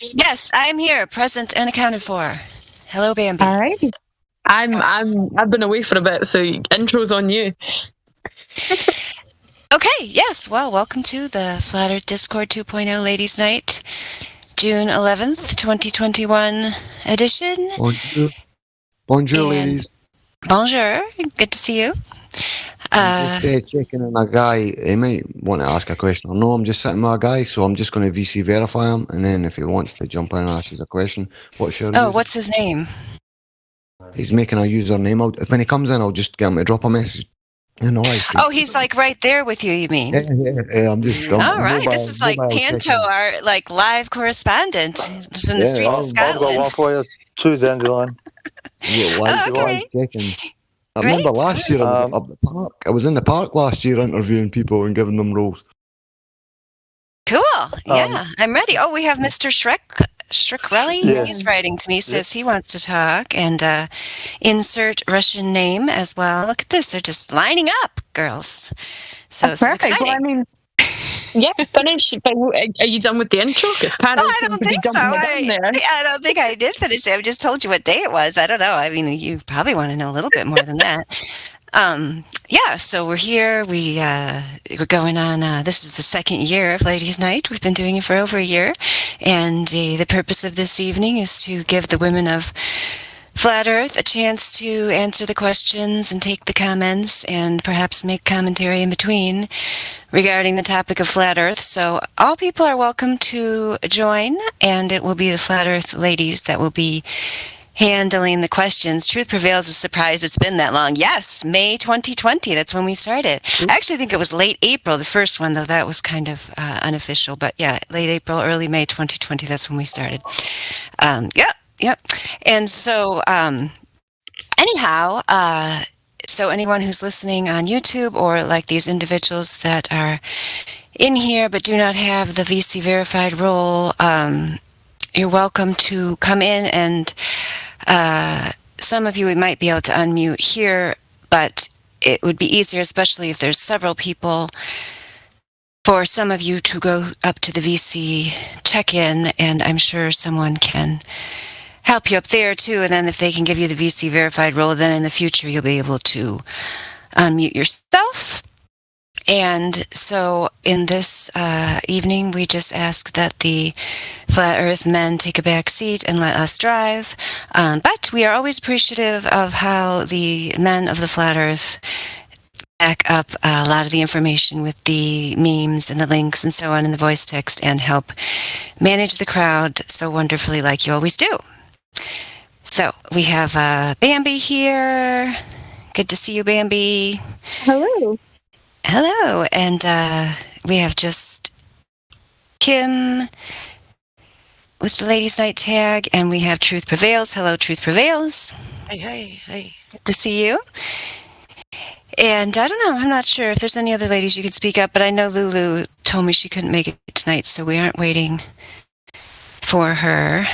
Yes, I'm here, present and accounted for. Hello, Bambi. All right. I've been away for a bit, so intro's on you. Okay, yes, well, welcome to the Flat Earth Discord 2.0 Ladies Night, June 11th, 2021 edition. Bonjour. Bonjour, And ladies. bonjour, good to see you. I'm just checking on a guy. He might want to ask a question. No, I'm just sitting with a guy, so I'm just going to VC verify him, and then if he wants to jump in and ask us a question, what's your user? what's his name? He's making a username. When he comes in, I'll just get him to drop a message. Oh, he's like right there with you, you mean? Yeah, I'm just... All right, this is like Panto, our like live correspondent from the streets of Scotland. I've got one for you too, Dandelion. Okay. Checking. I remember last year I was up the park. I was in the park last year interviewing people and giving them roles. Cool. Yeah, I'm ready. Oh, we have Mr. Shrek-Relly. Yeah. He's writing to me, says he wants to talk, and insert Russian name as well. Look at this. They're just lining up, girls. So That's perfect. Well, I mean, yeah, finish. But are you done with the intro? Because Pat I don't think so. There. I don't think I did finish it. I just told you what day it was. I don't know. I mean, you probably want to know a little bit more than that. Yeah, so we're here. We're going on. This is the second year of Ladies' Night. We've been doing it for over a year, and the purpose of this evening is to give the women of Flat Earth a chance to answer the questions and take the comments and perhaps make commentary in between regarding the topic of Flat Earth. So all people are welcome to join, and it will be the Flat Earth ladies that will be handling the questions. Truth Prevails is surprised it's been that long. Yes, May 2020. That's when we started. I actually think it was late April, the first one, though that was kind of unofficial. But yeah, late April, early May 2020, that's when we started. Yep. And so, anyhow, so anyone who's listening on YouTube or like these individuals that are in here but do not have the VC verified role, you're welcome to come in, and some of you might be able to unmute here, but it would be easier, especially if there's several people, for some of you to go up to the VC check-in, and I'm sure someone can help you up there too. And then if they can give you the VC verified role, then in the future you'll be able to unmute yourself. And so in this evening, we just ask that the Flat Earth men take a back seat and let us drive. But we are always appreciative of how the men of the Flat Earth back up a lot of the information with the memes and the links and so on in the voice text and help manage the crowd so wonderfully like you always do. So we have Bambi here. Good to see you, Bambi. Hello. Hello. And we have just Kim with the Ladies' Night tag, and we have Truth Prevails. Hello, Truth Prevails. Hey. Good to see you. And I don't know, I'm not sure if there's any other ladies you could speak up, but I know Lulu told me she couldn't make it tonight, so we aren't waiting for her.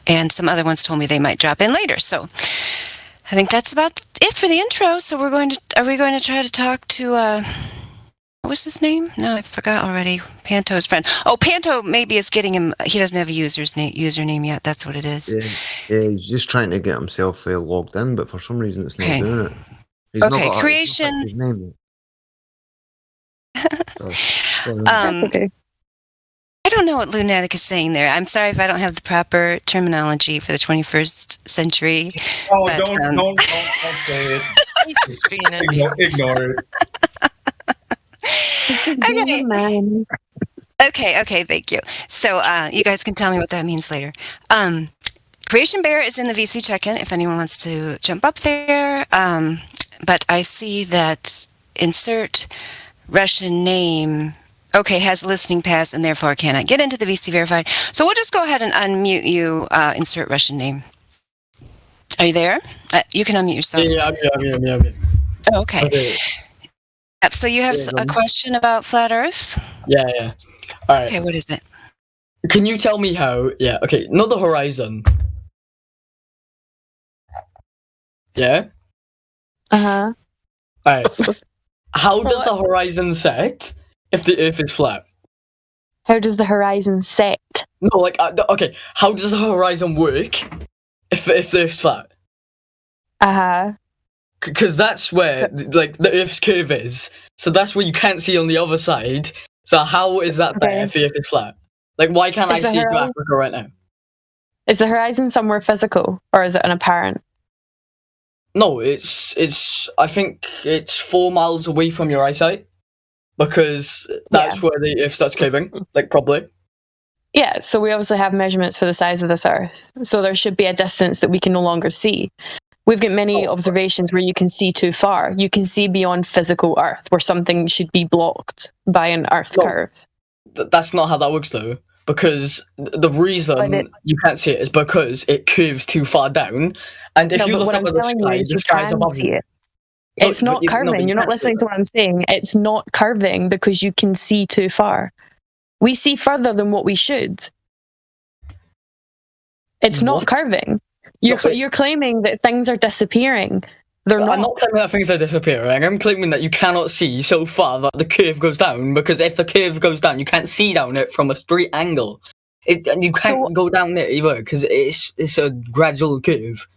And some other ones told me they might drop in later. So I think that's about it for the intro. So are we going to try to talk to, what was his name? No, I forgot already. Panto's friend. Oh, Panto maybe is getting him, he doesn't have a username yet. That's what it is. Yeah, he's just trying to get himself logged in, but for some reason it's not doing it. He's okay, not creation. His name. Okay. I don't know what lunatic is saying there. I'm sorry if I don't have the proper terminology for the 21st century. Oh, but, don't say it. Just being ignore it. Okay, thank you. So you guys can tell me what that means later. Creation Bear is in the VC check-in if anyone wants to jump up there. But I see that insert Russian name... Okay, has a listening pass and therefore cannot get into the VC verified. So we'll just go ahead and unmute you, insert Russian name. Are you there? You can unmute yourself. Yeah, I'm here. Oh, okay. Yep, so you have a question about Flat Earth? Yeah. All right. Okay, what is it? Can you tell me how... Yeah, okay, not the horizon. Yeah? Uh-huh. All right. How does the horizon set... If the Earth is flat? How does the horizon set? No, like, okay, how does the horizon work if the Earth's flat? Because that's where, like, the Earth's curve is. So that's where you can't see on the other side. So how is that there if the Earth is flat? Like, why can't I see to Africa right now? Is the horizon somewhere physical, or is it an apparent? No, it's. I think it's 4 miles away from your eyesight, because that's where the Earth starts curving, like, probably. Yeah, so we obviously have measurements for the size of this Earth. So there should be a distance that we can no longer see. We've got many observations where you can see too far. You can see beyond physical Earth, where something should be blocked by an Earth curve. That's not how that works, though. Because the reason you can't see it is because it curves too far down. And if you look up at the sky is above you. It's not curving. You're not listening to what I'm saying. It's not curving because you can see too far. We see further than what we should. It's not curving. You're claiming that things are disappearing. They're not. I'm not claiming that things are disappearing. I'm claiming that you cannot see so far that the curve goes down, because if the curve goes down, you can't see down it from a straight angle. And you can't go down it either, because it's a gradual curve.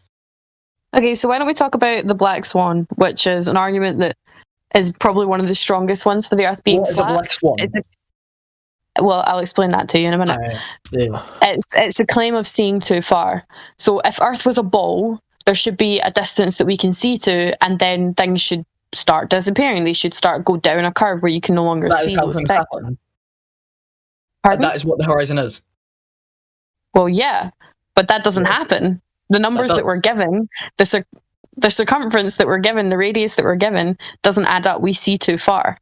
Okay, so why don't we talk about the black swan, which is an argument that is probably one of the strongest ones for the Earth being flat. What is a black swan? Well, I'll explain that to you in a minute. It's a claim of seeing too far. So if Earth was a ball, there should be a distance that we can see to, and then things should start disappearing. They should start go down a curve where you can no longer see those things. Pardon? That is what the horizon is. Well, yeah, but that doesn't happen. The numbers that we're given, the circumference that we're given, the radius that we're given, doesn't add up. We see too far.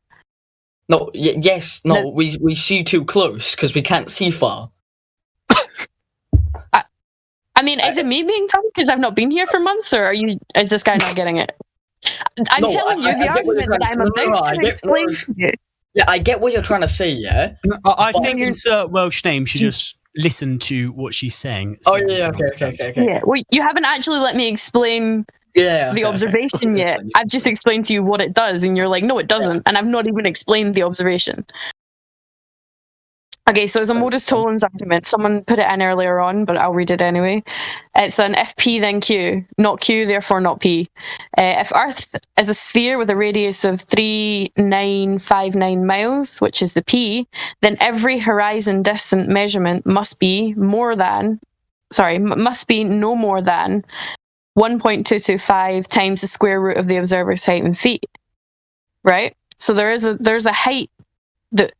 No, we see too close because we can't see far. I mean, is it me being dumb because I've not been here for months, or is this guy not getting it? I'm telling you the argument that I'm about to explain to you. Yeah, I get what you're trying to say, yeah? I think insert Welsh name should just listen to what she's saying. So okay. Yeah, well, you haven't actually let me explain the observation yet. I've just explained to you what it does, and you're like, no, it doesn't. And I've not even explained the observation. Okay, so it's a modus tollens argument. Someone put it in earlier on, but I'll read it anyway. It's an if P then Q, not Q, therefore not P. If Earth is a sphere with a radius of 3959 miles, which is the P, then every horizon distant measurement must be no more than 1.225 times the square root of the observer's height in feet. Right? So there's a height that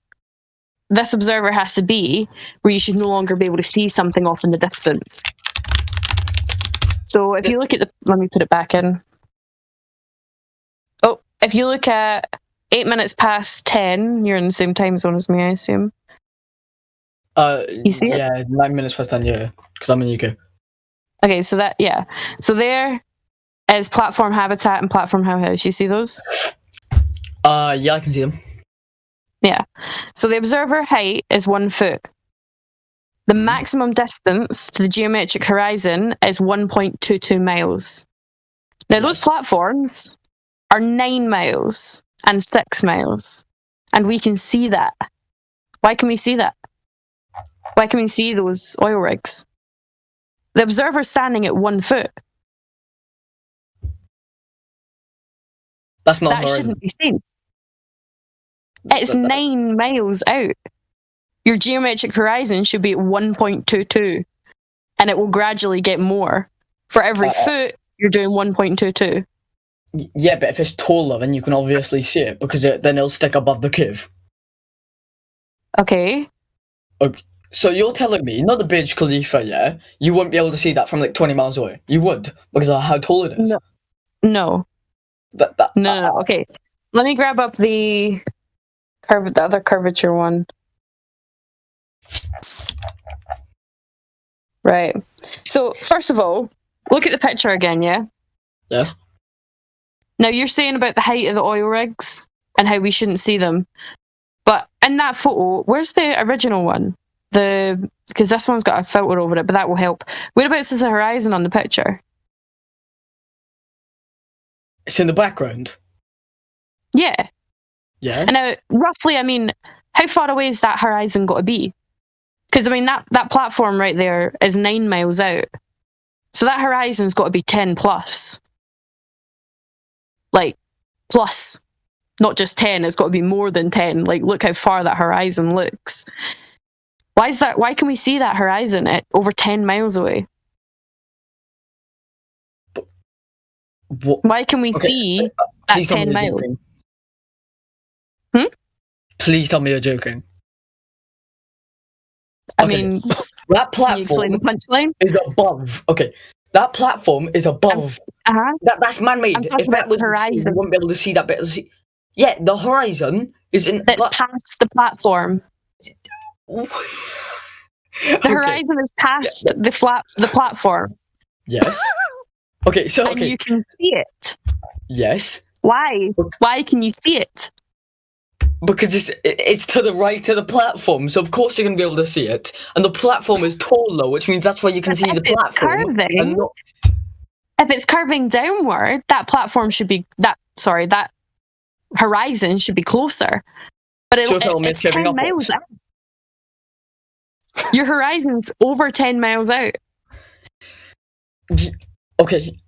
this observer has to be where you should no longer be able to see something off in the distance. So if you look at let me put it back in. Oh, if you look at 8 minutes past 10, you're in the same time zone as me, I assume. You see it? Yeah, 9 minutes past 10, yeah, because I'm in UK. Okay, so so there is platform habitat and platform house. You see those? Yeah, I can see them. Yeah. So the observer height is 1 foot. The maximum distance to the geometric horizon is 1.22 miles. Now, those platforms are 9 miles and 6 miles. And we can see that. Why can we see that? Why can we see those oil rigs? The observer's standing at 1 foot. That's not that horizon. Shouldn't be seen. It's 9 miles out. Your geometric horizon should be at 1.22, and it will gradually get more. For every foot, you're doing 1.22. Yeah, but if it's taller, then you can obviously see it, because then it'll stick above the curve. Okay. So you're telling me, not the Burj Khalifa, yeah? You wouldn't be able to see that from like 20 miles away. You would, because of how tall it is. No. No. Okay. Let me grab up the other curvature one. Right. So, first of all, look at the picture again, yeah? Yeah. Now, you're saying about the height of the oil rigs and how we shouldn't see them. But in that photo, where's the original one? Because this one's got a filter over it, but that will help. Whereabouts is the horizon on the picture? It's in the background. Yeah. Yeah. And now, roughly, I mean, how far away is that horizon got to be? Because I mean that platform right there is 9 miles out, so that horizon's got to be 10 plus. Like plus, not just 10. It's got to be more than 10. Like look how far that horizon looks. Why is that? Why can we see that horizon at over 10 miles away? What? Why can we see at Please tell me 10 you're miles? joking. Hmm? Please tell me you're joking. I Okay. mean, That can you explain the platform punchline? is above. Okay, that platform is above. Uh-huh. That's man-made. I'm talking If that about was the the sea, you horizon. wouldn't be able to see that bit of the sea. Yeah, the horizon is in. That's past the platform. The The horizon is past the platform, Yes. Okay, so and you can see it. yes, Why? Why can you see it? because it's to the right of the platform, so of course you're gonna be able to see it. And the platform is taller, which means that's why you can But see if the it's platform. curving, And not, If it's curving downward, that platform should be that horizon should be closer. But So if it's it's curving 10 miles upwards. out. Your horizon's over 10 miles out. okay,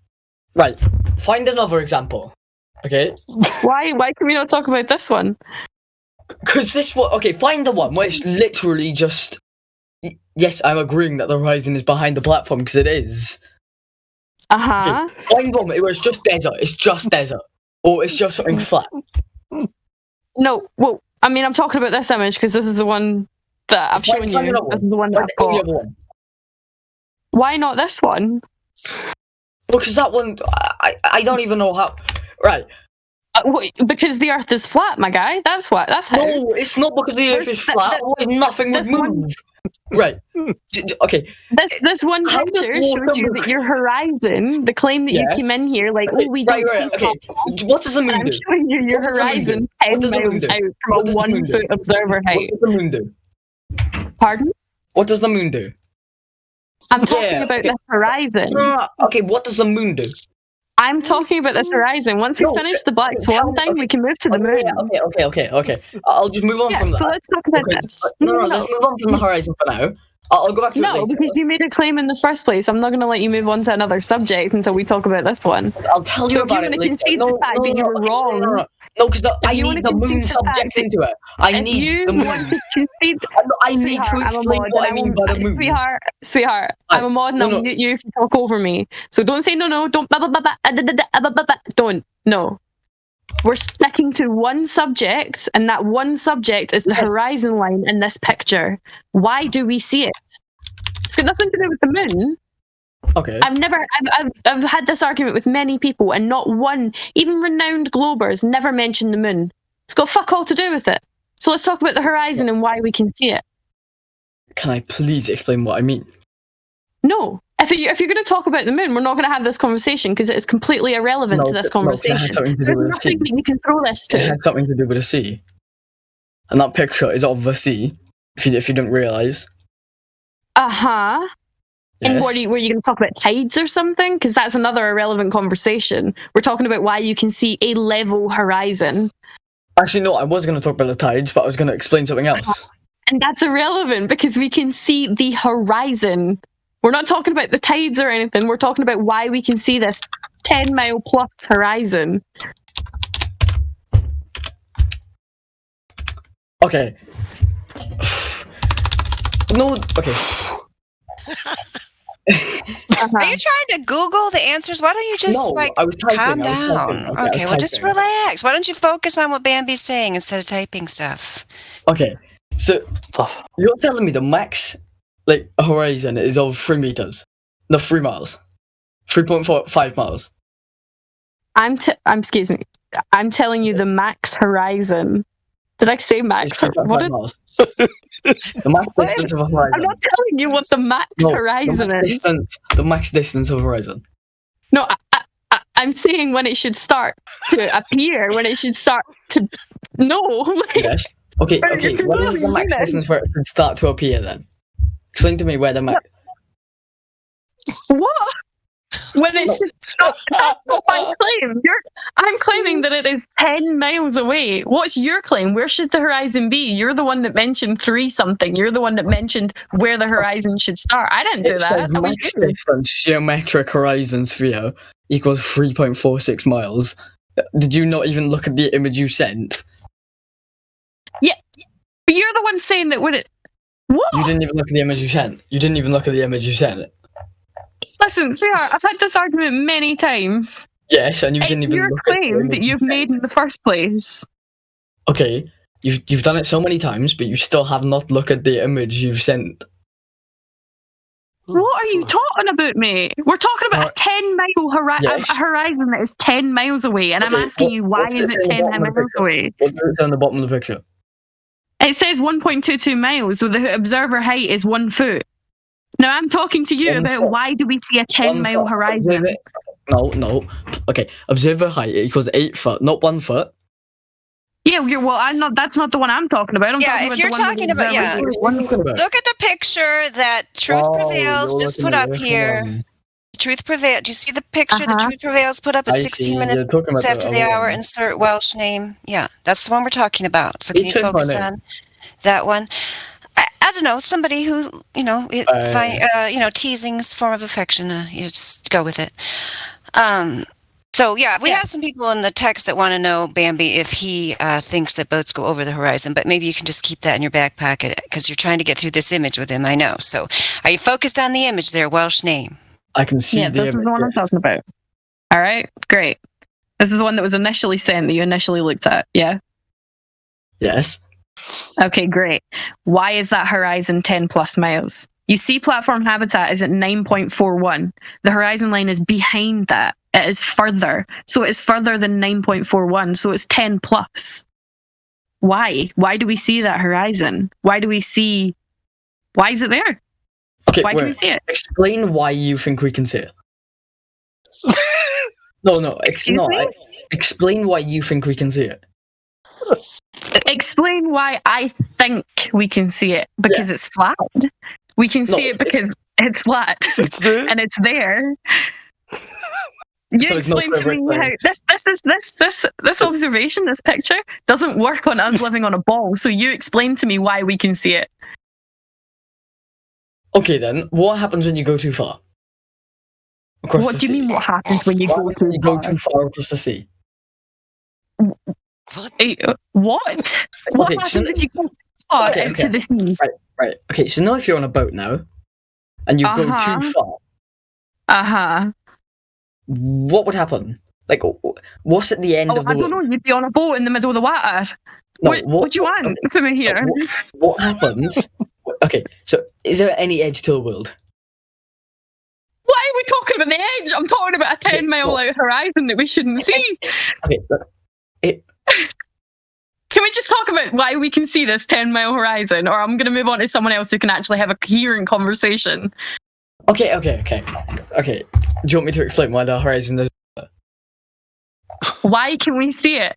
right. Find another example. Okay, Why can we not talk about this one? because this one. Okay, find the one where it's literally just. Yes, I'm agreeing that the horizon is behind the platform because it is. Uh-huh. Find one where it's just desert. It's just desert, or it's just something flat. No, well, I mean, I'm talking about this image because this is the one that I've shown Find you. another This one. is the one that Find I've any got. other one. Why not this one? Because that one, I don't even know how. Right. Because the Earth is flat, my guy. That's what. That's how. No, it's not because the Earth is flat. Otherwise, nothing would this one- move. Right. Okay. This one How does picture shows water you move? that your horizon, the claim that you Yeah. came in here, like, Okay, oh, we don't right. see Okay. What does the and moon I'm do? showing you your What does the moon horizon do? 10 What does the moon miles do? out from What a does the moon 1 do? foot observer What height. does the moon do? Pardon? What does the moon do? I'm talking Yeah, about okay. this horizon. No, okay, what does the moon do? I'm talking about this horizon. Once we No, finish the Black tell Swan me- thing, okay. we can move to the moon. Okay. I'll just move on Yeah, from that. so let's talk about Okay, this. no, let's move on from the horizon for now. I'll go back to it No, later. because you made a claim in the first place. I'm not going to let you move on to another subject until we talk about this one. I'll tell you So if you about want it to later. concede the fact that you were wrong, No, because I If you need wanna the concede moon the subject fact that- into it. I if need you the moon. want to concede, I need to sweetheart, I'm a explain mod, what I and mean by the moon. Sweetheart, Right. I'm a mod and No, I'll no. mute you if you talk over me. So don't say no, don't blah, blah, blah, blah, da, da, da, blah, blah, blah. Don't. No. We're sticking to one subject, and that one subject is the horizon line in this picture. Why do we see it? It's got nothing to do with the moon. Okay. I've had this argument with many people, and not one, even renowned globers, never mentioned the moon. It's got fuck all to do with it. So let's talk about the horizon and why we can see it. Can I please explain what I mean? No. If you're going to talk about the moon, we're not going to have this conversation because it is completely irrelevant to this No, 'cause it has conversation. something to do There's with the nothing sea. that you can throw this It to. has something to do with the sea. And that picture is of the sea, if you don't realise. Uh-huh. And Yes. were you going to talk about tides or something? Because that's another irrelevant conversation. We're talking about why you can see a level horizon. Actually, no, I was going to talk about the tides, but I was going to explain something else. And that's irrelevant because we can see the horizon. We're not talking about the tides or anything. We're talking about why we can see this 10-mile plus horizon. Okay. No, okay. Are you trying to Google the answers? Why don't you just No, like I was typing, calm I was typing. down? Okay, I was Okay, well just typing. relax. Why don't you focus on what Bambi's saying instead of typing stuff? Okay, so Stuff. you're telling me the max, like, horizon is of 3 meters. No, 3 miles. 3.5 miles. Excuse me. I'm telling you the max horizon. Did I say max? It's 3.5 What did, miles. The max What? distance of a horizon. I'm not telling you what the max No, horizon is. The max distance of a horizon. No, I'm saying when it should start to appear, when it should start to. No. like, Yes. Okay, Bro, okay. you're What is the completely max mean it. distance where it should start to appear then? Explain to me where the max. What? When it No. should. That's not my claim. I'm claiming that it is 10 miles away. What's your claim? Where should the horizon be? You're the one that mentioned 3 something. You're the one that mentioned where the horizon should start. I didn't do It that. says That was max you. distance geometric horizon sphere equals 3.46 miles. Did you not even look at the image you sent? But you're the one saying that when it. What? You didn't even look at the image you sent. Listen, sweetheart, I've had this argument many times. Yes, and you It's didn't even your look at the claim image that you you've sent. made in the first place. Okay, you've done it so many times, but you still have not looked at the image you've sent. What are you talking about, mate? We're talking about a 10-mile Yes. a horizon that is 10 miles away, and I'm Okay, asking you, why what's it is say it on the 10 bottom of the miles picture? away? What does it say on the bottom of the picture? It says 1.22 miles, so the observer height is 1 foot. Now, I'm talking to you 1 about foot. why do we see a 10-mile 1 foot. horizon? No. Okay, observer height equals 8 foot, not 1 foot. Yeah, I'm not. That's not the one I'm talking about. I'm Yeah, talking if about you're the one where talking the about- observer yeah. height is What are 1 you talking foot. about? Look at the picture that Truth Prevails you're just looking put at up it. here. Hold on. Truth Prevails. Do you see the picture that Uh-huh. Truth Prevails put up at I 16 see, minutes you're talking about after the other hour? one. Insert Welsh name. Yeah, that's the one we're talking about. So can you Which one focus is it? on that one? I don't know. Somebody who teasing's form of affection. You just go with it. So yeah, we have some people in the text that want to know, Bambi, if he thinks that boats go over the horizon, but maybe you can just keep that in your back pocket because you're trying to get through this image with him, I know. So are you focused on the image there, Welsh name? I can see Yeah, the this is image. the one I'm yes. talking about. All right, great. This is the one that was initially sent that you initially looked at. Yeah. Yes. Okay, great. Why is that horizon 10 plus miles? You see platform habitat is at 9.41. The horizon line is behind that. It is further. So it is further than 9.41. So it's 10 plus. Why? Why do we see that horizon? Why is it there? Okay, Why can we wait. see it? Explain why you think we can see it. No. Excuse me? Explain why you think we can see it. Explain why I think we can see it. Because it's flat. We can see it because it's flat. It's there. And it's there. You So it's not explain to me clever how this observation, this picture, doesn't work on us living on a ball. So you explain to me why we can see it. Okay then, what happens when you go too far? Across What the do you sea? mean? What happens when you What go happens when too you go far? too far across the sea? What? What Okay, so- happens if you go too far Okay, out okay. to the sea? Right. Okay, so now if you're on a boat now, and you go Uh-huh. too far, Uh huh. what would happen? Like, what's at the end Oh, of the I don't know. world? You'd be on a boat in the middle of the water. No, what do you want from me here? What happens? Okay, so is there any edge to the world? Why are we talking about the edge? I'm talking about a 10-mile out horizon that we shouldn't see. Okay, look, Can we just talk about why we can see this 10-mile horizon? Or I'm going to move on to someone else who can actually have a coherent conversation. Okay. Do you want me to explain why the horizon is? Why can we see it?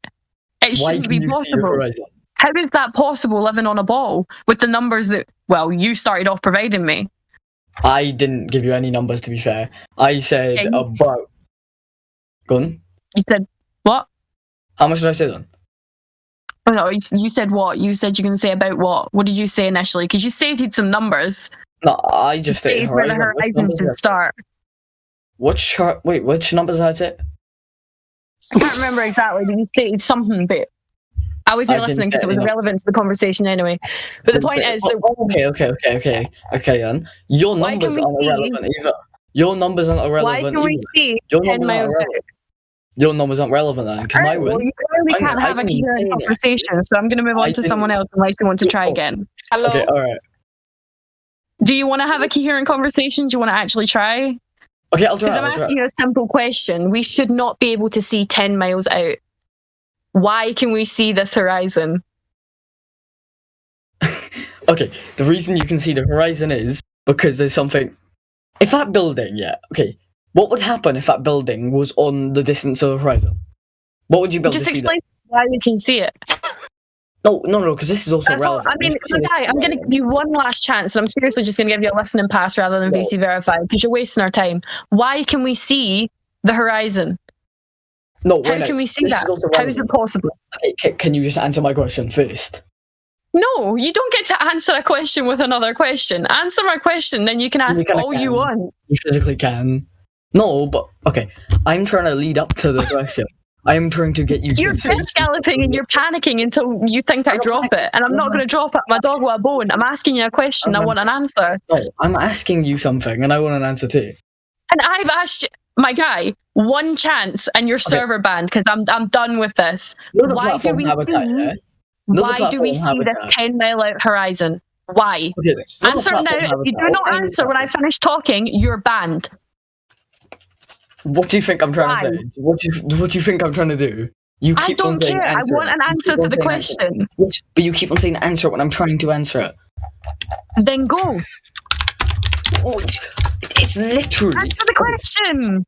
It Why shouldn't can be you see the possible. horizon? How is that possible living on a ball with the numbers that, well, you started off providing me? I didn't give you any numbers, to be fair. I said Yeah, you- about. Go on. You said, what? How much did I say then? Oh, no, you said what? You said you can say about what? What did you say initially? Because you stated some numbers. No, I You just stated stated where the horizon. Which horizon numbers should did I say? start. Which numbers did I say? I can't remember exactly, but you stated something, but I wasn't I didn't listening because say it was any irrelevant to the conversation anyway. But the point is that Okay, then. Your Why numbers can we aren't see- irrelevant either. Your numbers aren't why irrelevant can we either. see Your 10 numbers aren't miles out? irrelevant. Your numbers aren't relevant then, because my Alright, well, win. you clearly I can't have a didn't say coherent any, conversation, so I'm going to move I on to someone didn't. else unless you want to try Oh. again. Hello. Okay, alright. Do you want to have a coherent conversation? Do you want to actually try? Okay, I'll try. Because I'm asking you a simple question. We should not be able to see 10 miles out. Why can we see this horizon? Okay, the reason you can see the horizon is because there's something. If that building, what would happen if that building was on the distance of the horizon? What would you build Just to see explain why we can see it. that? No, because this is also That's all. relevant. I mean, Guy, I'm going to give you one last chance, and I'm seriously just going to give you a listening pass rather than No. VC verify because you're wasting our time. Why can we see the horizon. No, How wait, can we see this that? is also How is it relevant. possible? Can you just answer my question first? No, you don't get to answer a question with another question. Answer my question, then you can ask kinda all you can. want. You physically can. No, but okay. I'm trying to lead up to the question. I am trying to get you You're to say fish galloping and you're panicking until you think I drop it. And I'm not going to drop it. My dog with a bone. I'm asking you a question. I want an answer. No, I'm asking you something, and I want an answer too. And I've asked you, my guy, one chance, and your server banned because I'm done with this. Know the Why do platform we habitat, see? yeah? Know the Why do we see platform this habitat. 10-mile out horizon? Why? Okay, know the Answer now. platform If you do habitat. not Okay, answer when I finish talking, you're banned. What do you think I'm trying Why? to say? What do you think I'm trying to do? You I keep on don't saying care. I answer want it. an You answer keep to on the saying answer it. question. But you keep on saying answer it when I'm trying to answer it. Then go. Oh, it's literally. Answer the question.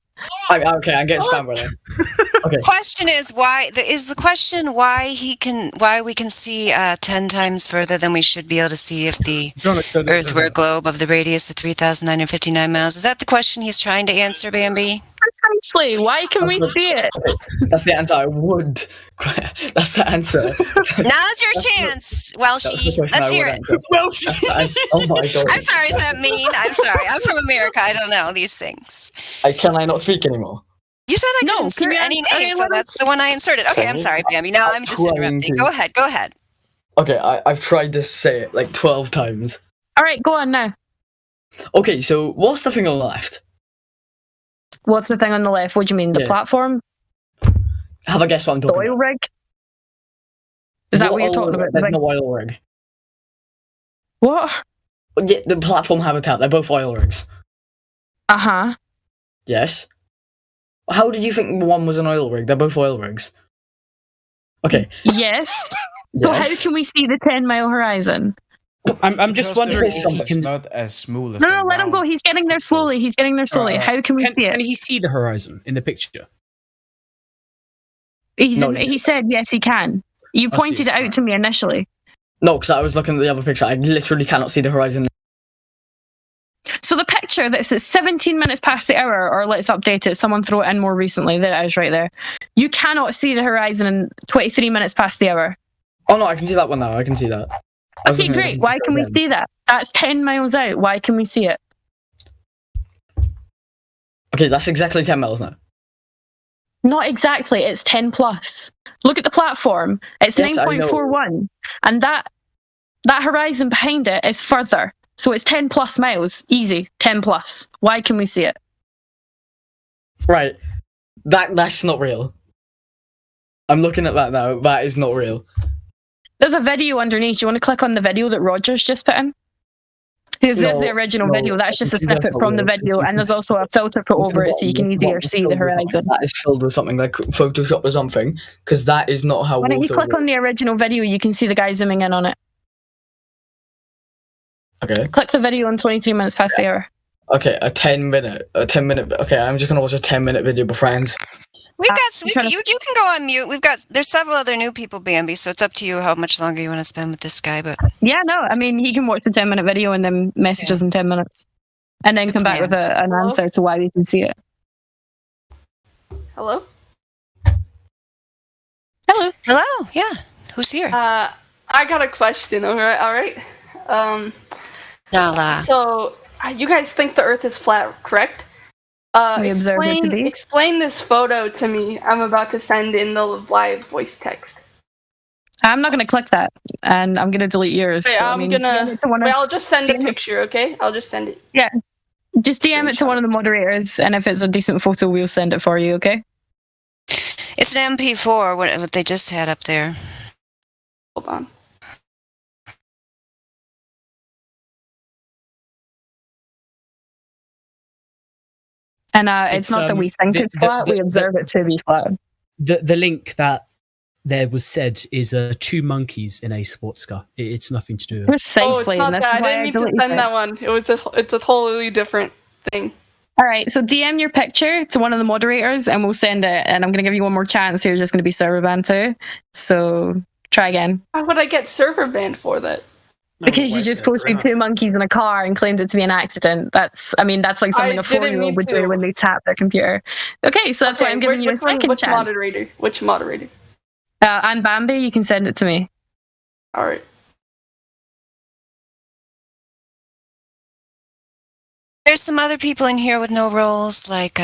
Okay, I'm getting spammed by that. Okay. Question is the question why we can see 10 times further than we should be able to see if the Earth were a globe of the radius of 3,959 miles? Is that the question he's trying to answer, Bambi? Precisely. Why can we see it? That's the answer I would. That's the answer. Now's your chance, Welshie. Let's hear it. Oh my god. I'm sorry, is that mean? I'm sorry. I'm from America. I don't know these things. Can I not speak anymore? You said I No, could insert can you any answer- name, okay, so let me- that's the one I inserted. Okay, I'm sorry, Bambi. Now I'm just interrupting. Go ahead. Go ahead. Okay, I've tried to say it like 12 times. All right, go on now. Okay, so what's the thing on the left? What's the thing on the left? What do you mean? The Yeah. platform? Have a guess what I'm The talking oil about. rig? Is that what you're talking about? There's no oil rig. What? Yeah, the platform habitat, they're both oil rigs. Uh-huh. Yes. How did you think one was an oil rig? They're both oil rigs. Okay. Yes. So Yes. how can we see the 10-mile horizon? I'm just Because wondering the if road he is can. not as smooth as No, a let him go. round He's getting there slowly. He's getting there slowly. Alright. How can we see Can it? he see the horizon in the picture? No, He said yes, he can. You I see pointed it. it out to me initially. No, because I was looking at the other picture. I literally cannot see the horizon. So the picture that says 17 minutes past the hour, or let's update it, someone throw it in more recently. There it is right there. You cannot see the horizon in 23 minutes past the hour. Oh no, I can see that one now. I can see that. I was Okay, looking at great. the Why picture can we again. see that? That's 10 miles out. Why can we see it? Okay, that's exactly 10 miles now. Not exactly. It's 10 plus. Look at the platform. It's Yes, I know. 9.41. And that horizon behind it is further. So it's 10 plus miles. Easy. 10 plus. Why can we see it? Right. That's not real. I'm looking at that now. That is not real. There's a video underneath. Do you want to click on the video that Roger's just put in? Because there's the No, original no, video. That's I just a can see that's snippet not from the real. video. You And there's can also a filter put over it so you can The easier bottom see the is filled with horizon. something. That is filled with something like Photoshop or something, because that is not how Why don't you water click on works. the original video? You can see the guy zooming in on it. Okay. Click the video on 23 minutes past the hour. Okay, a 10 minute. Okay, I'm just gonna watch a 10-minute video before I answer. You can go on mute. There's several other new people, Bambi, so it's up to you how much longer you want to spend with this guy. But Yeah, no, I mean, he can watch the 10-minute video and then message us in 10 minutes. And then come back Yeah. with an Hello? answer to why we can see it. Hello? Hello. hello, yeah, who's here? I got a question, alright? Nala. So, you guys think the Earth is flat, correct? We observe it to be. Explain this photo to me. I'm about to send in the live voice text. I'm not going to click that, and I'm going to delete yours. Wait, So, I I'm mean, gonna. DM it to one of- Wait, I'll just send a DM it- picture, okay? I'll just send it. just DM it to one of the moderators, and if it's a decent photo, we'll send it for you, okay? It's an MP4, what they just had up there. Hold on. And it's not that we think it's flat, we observe it to be flat. The link that there was said is two monkeys in a sports car. It's nothing to do with. Precisely. Oh, and it's this not is that. why I didn't mean to deleted send it. that one. It's a totally different thing. All right, so DM your picture to one of the moderators, and we'll send it. And I'm going to give you one more chance. You're just going to be server banned too. So try again. Why would I get server banned for that? Because you just posted 2 monkeys in a car and claimed it to be an accident. That's like something a 4-year-old would do when they tap their computer. Okay, so that's why I'm giving you a second chance. Which moderator? I'm Bambi. You can send it to me. All right. There's some other people in here with no roles, like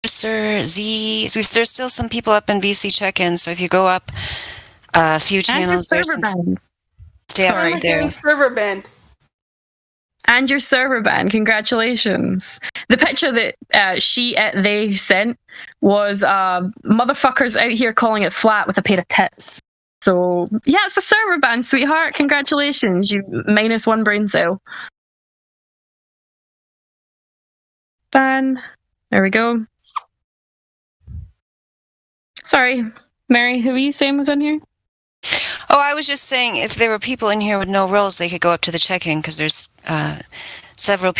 Sir Z. There's still some people up in VC check-in, so if you go up a few channels, there's some staff right there. Server band. And your server ban, congratulations. The picture that they sent was motherfuckers out here calling it flat with a pair of tits. So, yeah, it's a server ban, sweetheart. Congratulations. You -1 brain cell. Ban. There we go. Sorry, Mary, who were you saying was in here? Oh, I was just saying if there were people in here with no roles, they could go up to the check-in because there's several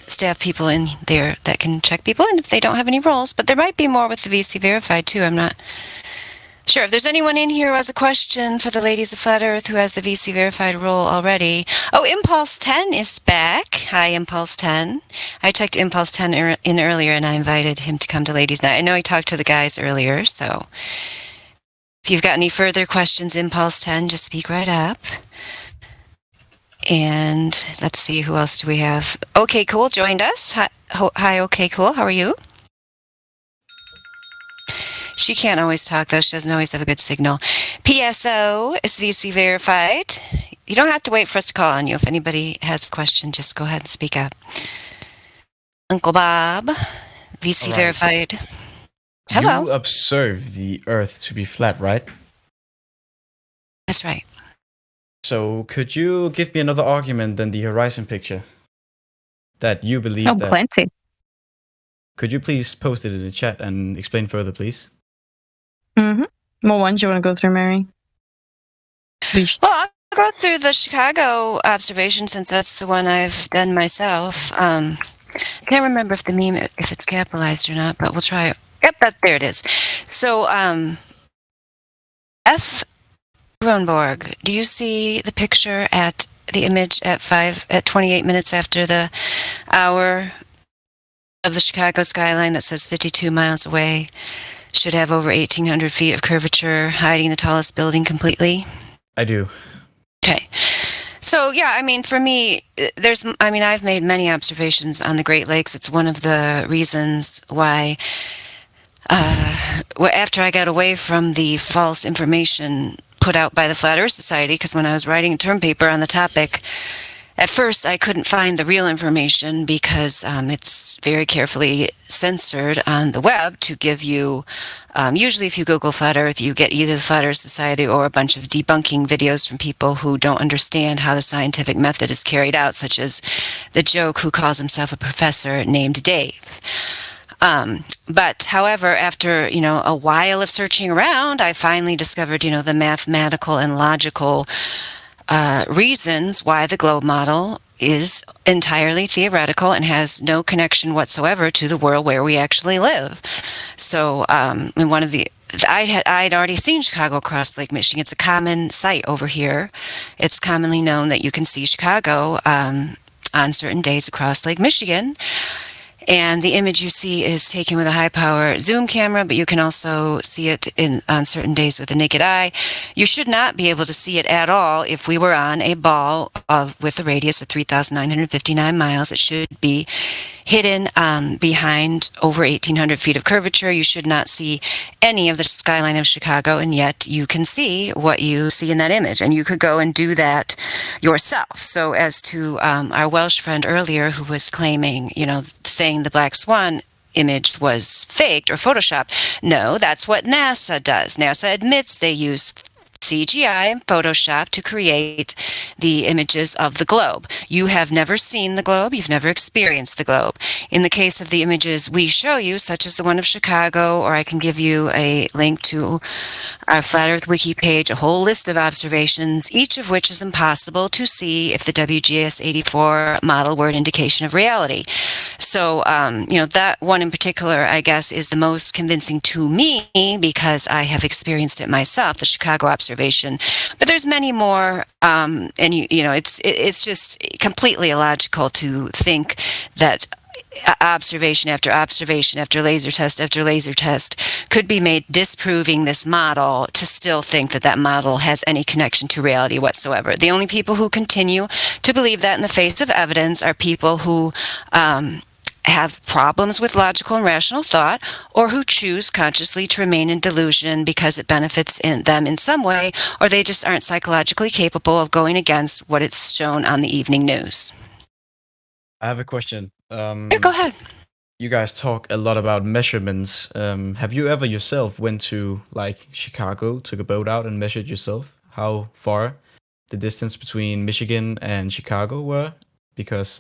staff people in there that can check people in if they don't have any roles. But there might be more with the VC Verified, too. I'm not sure. If there's anyone in here who has a question for the Ladies of Flat Earth who has the VC Verified role already. Oh, Impulse 10 is back. Hi, Impulse 10. I checked Impulse 10 in earlier, and I invited him to come to Ladies Night. I know he talked to the guys earlier, so if you've got any further questions, Impulse 10, just speak right up. And let's see, who else do we have? Okay, Cool joined us. Hi, Okay, Cool. How are you? She can't always talk, though. She doesn't always have a good signal. PSO is VC Verified. You don't have to wait for us to call on you. If anybody has a question, just go ahead and speak up. Uncle Bob, VC Verified. Hello. You observe the Earth to be flat, right? That's right. So could you give me another argument than the horizon picture that you believe that... plenty. Could you please post it in the chat and explain further, please? Mm-hmm. What one do you want to go through, Mary? Well, I'll go through the Chicago observation since that's the one I've done myself. I can't remember if the meme, if it's capitalized or not, but we'll try it. Yep, there it is. So, F. Kronborg, do you see the picture at the image at 28 minutes after the hour of the Chicago skyline that says 52 miles away? Should have over 1,800 feet of curvature, hiding the tallest building completely? I do. Okay. So, yeah, I mean, for me, I've made many observations on the Great Lakes. It's one of the reasons why, after I got away from the false information put out by the Flat Earth Society, because when I was writing a term paper on the topic, at first I couldn't find the real information because it's very carefully censored on the web to give you, usually if you Google Flat Earth, you get either the Flat Earth Society or a bunch of debunking videos from people who don't understand how the scientific method is carried out, such as the joke who calls himself a professor named Dave. But however, after, a while of searching around, I finally discovered, the mathematical and logical reasons why the globe model is entirely theoretical and has no connection whatsoever to the world where we actually live. So, I'd already seen Chicago across Lake Michigan. It's a common sight over here. It's commonly known that you can see Chicago on certain days across Lake Michigan. And the image you see is taken with a high-power zoom camera, but you can also see it on certain days with the naked eye. You should not be able to see it at all if we were on a ball with a radius of 3,959 miles. It should be hidden behind over 1,800 feet of curvature. You should not see any of the skyline of Chicago, and yet you can see what you see in that image, and you could go and do that yourself. So as to our Welsh friend earlier who was claiming, saying the Black Swan image was faked or photoshopped, no, that's what NASA does. NASA admits they use CGI and Photoshop to create the images of the globe. You have never seen the globe. You've never experienced the globe. In the case of the images we show you, such as the one of Chicago, or I can give you a link to our Flat Earth Wiki page, a whole list of observations, each of which is impossible to see if the WGS 84 model were an indication of reality. So, that one in particular, I guess, is the most convincing to me because I have experienced it myself, the Chicago observation. observation. But there's many more, and it's just completely illogical to think that observation after observation after laser test could be made disproving this model to still think that that model has any connection to reality whatsoever. The only people who continue to believe that in the face of evidence are people who have problems with logical and rational thought, or who choose consciously to remain in delusion because it benefits them in some way, or they just aren't psychologically capable of going against what it's shown on the evening news. I have a question. Yeah, go ahead. You guys talk a lot about measurements. Have you ever yourself went to like Chicago, took a boat out and measured yourself how far the distance between Michigan and Chicago were? Because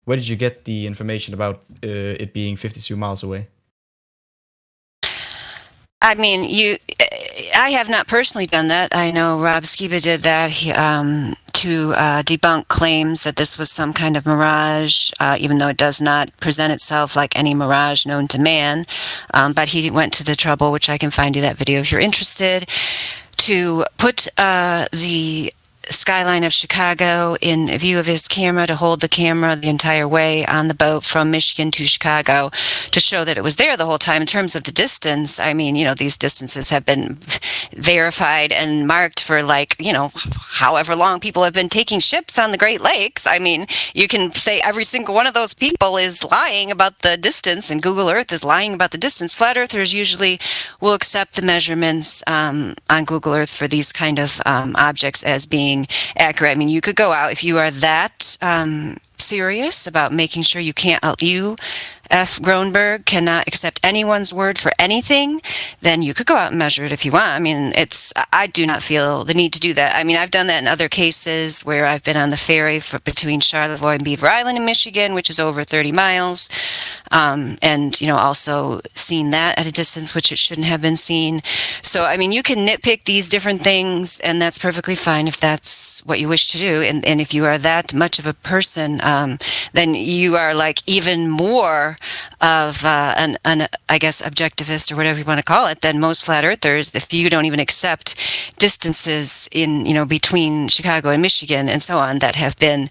where did you get the information about it being 52 miles away? I mean, I have not personally done that. I know Rob Skiba did that to debunk claims that this was some kind of mirage, even though it does not present itself like any mirage known to man. But he went to the trouble, which I can find you that video if you're interested, to put the skyline of Chicago in view of his camera, to hold the camera the entire way on the boat from Michigan to Chicago to show that it was there the whole time. In terms of the distance, I mean, these distances have been verified and marked for however long people have been taking ships on the Great Lakes. I mean, you can say every single one of those people is lying about the distance, and Google Earth is lying about the distance. Flat Earthers usually will accept the measurements on Google Earth for these kind of objects as being accurate. I mean, you could go out if you are that serious about making sure you F. Groenberg cannot accept anyone's word for anything, then you could go out and measure it if you want. I mean, I do not feel the need to do that. I mean, I've done that in other cases where I've been on the ferry between Charlevoix and Beaver Island in Michigan, which is over 30 miles, and, also seen that at a distance which it shouldn't have been seen. So, I mean, you can nitpick these different things, and that's perfectly fine if that's what you wish to do. And if you are that much of a person, then you are like even more of an I guess objectivist or whatever you want to call it than most flat earthers. If you don't even accept distances in between Chicago and Michigan and so on that have been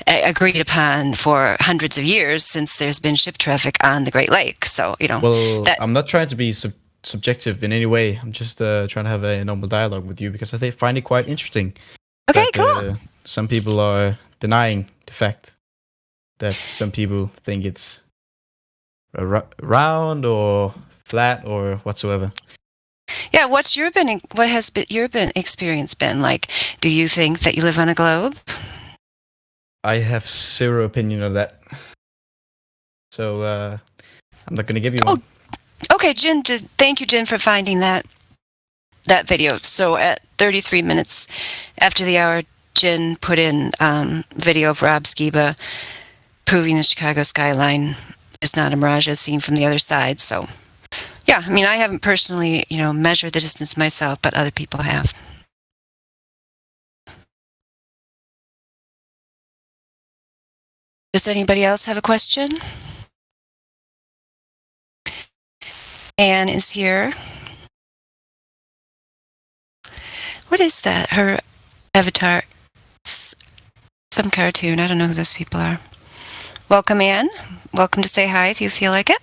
agreed upon for hundreds of years since there's been ship traffic on the Great Lakes. So well, I'm not trying to be subjective in any way. I'm just trying to have a normal dialogue with you because I find it quite interesting. Okay, that, cool. Some people are denying the fact that some people think it's round or flat or whatsoever. Yeah, what has your experience been like? Do you think that you live on a globe? I have zero opinion of that, so I'm not going to give you one. Okay, Jen. Thank you, Jen, for finding that video. So at 33 minutes after the hour, Jen put in video of Rob Skiba proving the Chicago skyline is not a mirage as seen from the other side. So, yeah, I mean, I haven't personally, measured the distance myself, but other people have. Does anybody else have a question? Anne is here. What is that? Her avatar? Some cartoon. I don't know who those people are. Welcome, Anne. Welcome to say hi if you feel like it.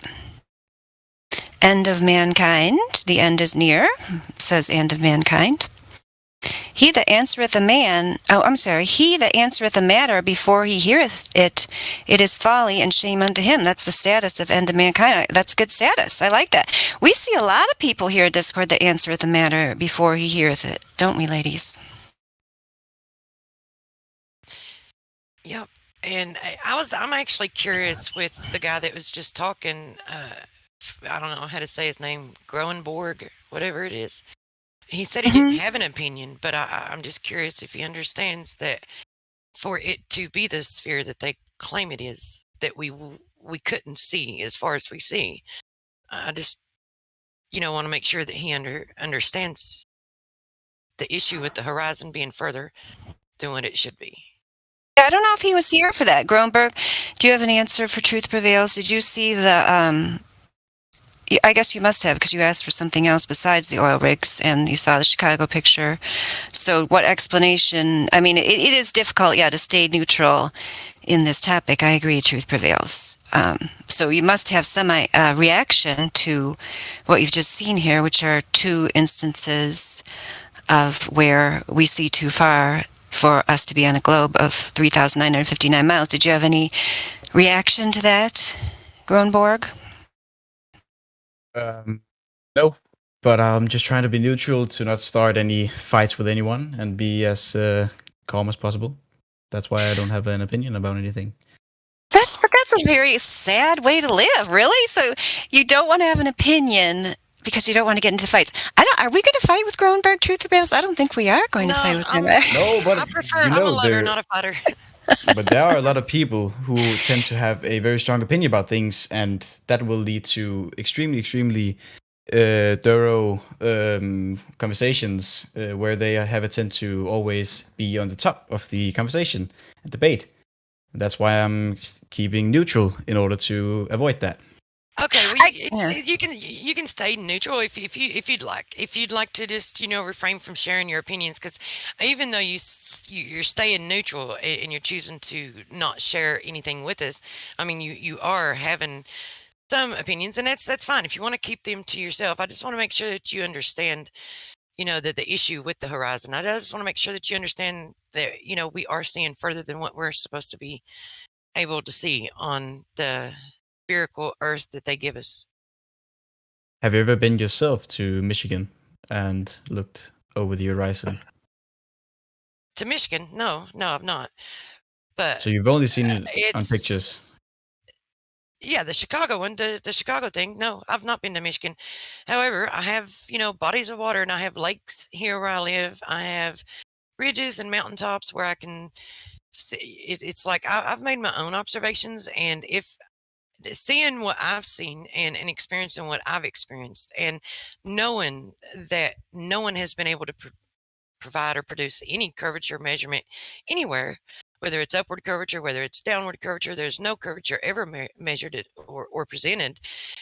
End of mankind. The end is near. It says end of mankind. He that answereth a matter before he heareth it, it is folly and shame unto him. That's the status of end of mankind. That's good status. I like that. We see a lot of people here in Discord that answereth a matter before he heareth it, don't we, ladies? Yep. And I'm actually curious with the guy that was just talking. I don't know how to say his name, Groenborg, whatever it is. He said he didn't have an opinion, but I'm just curious if he understands that for it to be the sphere that they claim it is, that we couldn't see as far as we see. I just, want to make sure that he understands the issue with the horizon being further than what it should be. I don't know if he was here for that. Groenberg, do you have an answer for Truth Prevails? Did you see the I guess you must have, because you asked for something else besides the oil rigs, and you saw the Chicago picture. So what explanation? I mean, it is difficult, to stay neutral in this topic. I agree, truth prevails. So you must have some reaction to what you've just seen here, which are two instances of where we see too far for us to be on a globe of 3,959 miles. Did you have any reaction to that, Gronborg? No, but I'm just trying to be neutral to not start any fights with anyone and be as calm as possible. That's why I don't have an opinion about anything. That's a very sad way to live, really. So you don't want to have an opinion because you don't want to get into fights. Are we going to fight with Gronborg, truth prevails? I don't think we are going to fight with him. No, but I prefer. I'm a lover, not a fighter. But there are a lot of people who tend to have a very strong opinion about things, and that will lead to extremely thorough conversations where they have a tend to always be on the top of the conversation and debate. And that's why I'm keeping neutral in order to avoid that. Okay, well, you can stay neutral if you'd like. If you'd like to just refrain from sharing your opinions, because even though you're staying neutral and you're choosing to not share anything with us, I mean you are having some opinions, and that's fine. If you want to keep them to yourself, I just want to make sure that you understand, that the issue with the horizon. I just want to make sure that you understand that we are seeing further than what we're supposed to be able to see on the spherical Earth that they give us. Have you ever been yourself to Michigan and looked over the horizon? To Michigan? No, I've not. But so you've only seen it on pictures. Yeah, the Chicago one, the Chicago thing. No, I've not been to Michigan. However, I have, bodies of water, and I have lakes here where I live. I have ridges and mountaintops where I can see. It's like I've made my own observations, and if seeing what I've seen and experiencing what I've experienced, and knowing that no one has been able to provide or produce any curvature measurement anywhere, whether it's upward curvature, whether it's downward curvature, there's no curvature ever measured it or presented.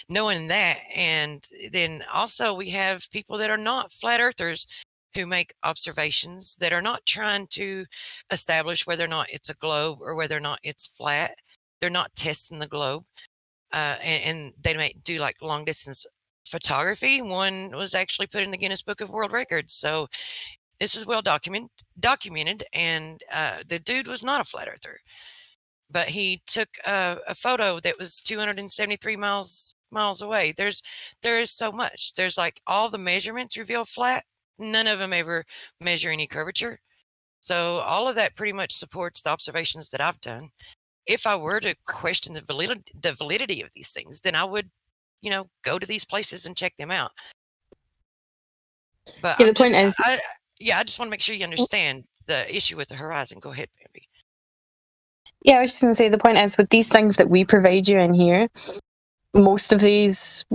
Knowing that, and then also we have people that are not flat earthers who make observations that are not trying to establish whether or not it's a globe or whether or not it's flat. They're not testing the globe. And they might do like long distance photography. One was actually put in the Guinness Book of World Records. So this is well documented, and the dude was not a flat earther, but he took a photo that was 273 miles away. There is so much. There's like all the measurements reveal flat. None of them ever measure any curvature. So all of that pretty much supports the observations that I've done. If I were to question the validity of these things, then I would, go to these places and check them out. But the point is, I just want to make sure you understand the issue with the horizon. Go ahead, Bambi. Yeah, I was just going to say, the point is, with these things that we provide you in here, most of these,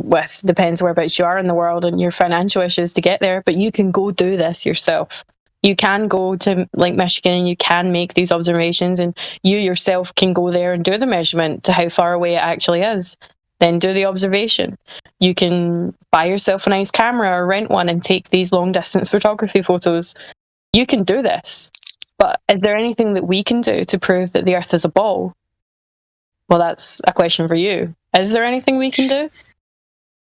depends whereabouts you are in the world and your financial issues to get there, but you can go do this yourself. You can go to like Michigan and you can make these observations, and you yourself can go there and do the measurement to how far away it actually is. Then do the observation. You can buy yourself a nice camera or rent one and take these long distance photography photos. You can do this. But is there anything that we can do to prove that the Earth is a ball? Well, that's a question for you. Is there anything we can do?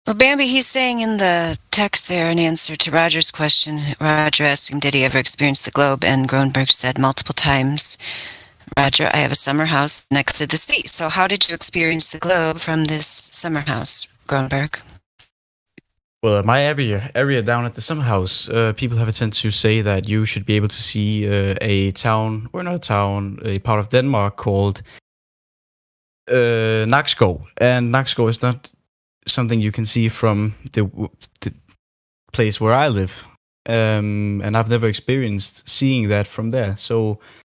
Well, Bambi, he's saying in the text there, in answer to Roger's question, Roger asked him, did he ever experience the globe? And Gronborg said multiple times, Roger, I have a summer house next to the sea. So how did you experience the globe from this summer house, Gronborg? Well, my area down at the summer house, people have a tendency to say that you should be able to see a town, or not a town, a part of Denmark called Nakskov. And Nakskov is not something you can see from the place where I live. And I've never experienced seeing that from there. So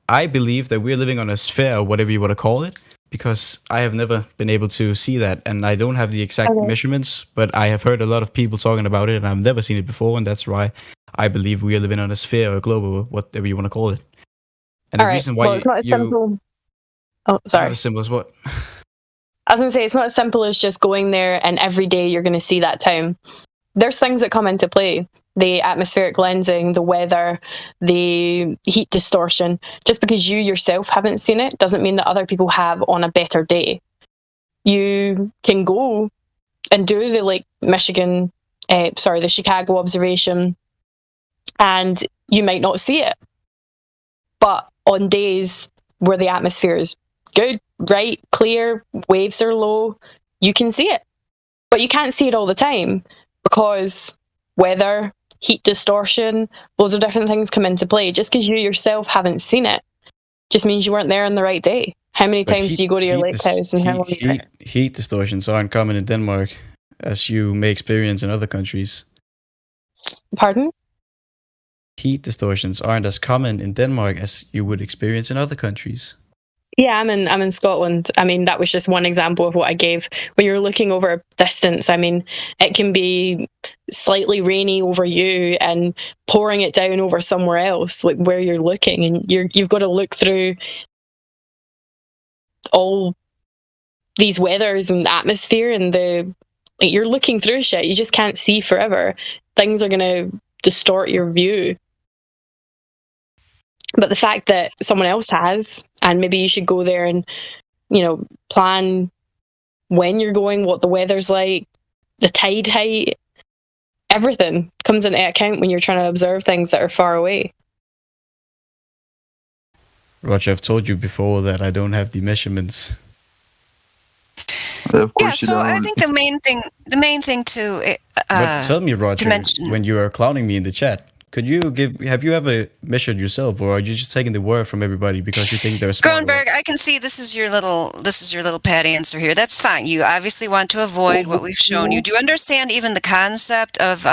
I believe that we're living on a sphere, whatever you want to call it, because I have never been able to see that, and I don't have the exact measurements, but I have heard a lot of people talking about it, and I've never seen it before, and that's why I believe we are living on a sphere or globe or whatever you want to call it. And the reason why it's not as simple. Oh, sorry. Not as simple as what? I was going to say, it's not as simple as just going there and every day you're going to see that town. There's things that come into play. The atmospheric lensing, the weather, the heat distortion. Just because you yourself haven't seen it doesn't mean that other people have on a better day. You can go and do the the Chicago observation, and you might not see it. But on days where the atmosphere is good, bright, clear, waves are low, you can see it. But you can't see it all the time because weather, heat distortion, loads of different things come into play. Just because you yourself haven't seen it just means you weren't there on the right day. How many times do you go to your lake house and how long heat distortions aren't common in Denmark, as you may experience in other countries. Pardon? Heat distortions aren't as common in Denmark as you would experience in other countries. Yeah, I'm in Scotland. I mean, that was just one example of what I gave. When you're looking over a distance, I mean, it can be slightly rainy over you and pouring it down over somewhere else, like where you're looking, and you've got to look through all these weathers and atmosphere, and you're looking through shit. You just can't see forever. Things are going to distort your view. But the fact that someone else has, and maybe you should go there and, plan when you're going, what the weather's like, the tide height, everything comes into account when you're trying to observe things that are far away. Roger, I've told you before that I don't have the measurements. Yeah, so I think the main thing to but tell me, Roger, mention, when you are clowning me in the chat, have you ever measured yourself, or are you just taking the word from everybody because you think they're smart? Gronberg, I can see this is your little pat answer here. That's fine. You obviously want to avoid what we've shown you. Do you understand even the concept of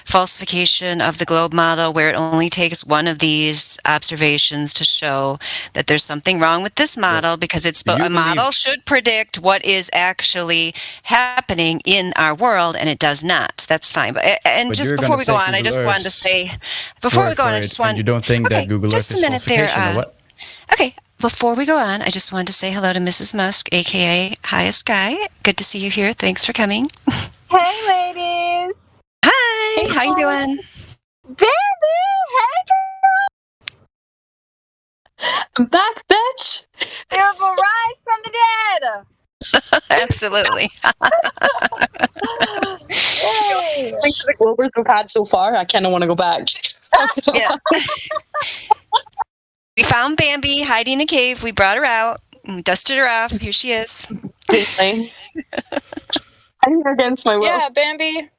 falsification of the globe model, where it only takes one of these observations to show that there's something wrong with this model, because a model should predict what is actually happening in our world, and it does not. That's fine. But just before we go on, I just wanted to say, you don't think that Google Earth is falsification, or what? Okay, before we go on, I just wanted to say hello to Mrs. Musk, aka Highest Guy. Good to see you here. Thanks for coming. Hey, ladies. Hi. Hey, how you doing? Baby, hey, girl. I'm back, bitch. Beautiful rise from the dead. Absolutely. Thanks for the Globers we've had so far. I kind of want to go back. Yeah. We found Bambi hiding in a cave. We brought her out and dusted her off. Here she is. I'm here against my will. Yeah, Bambi.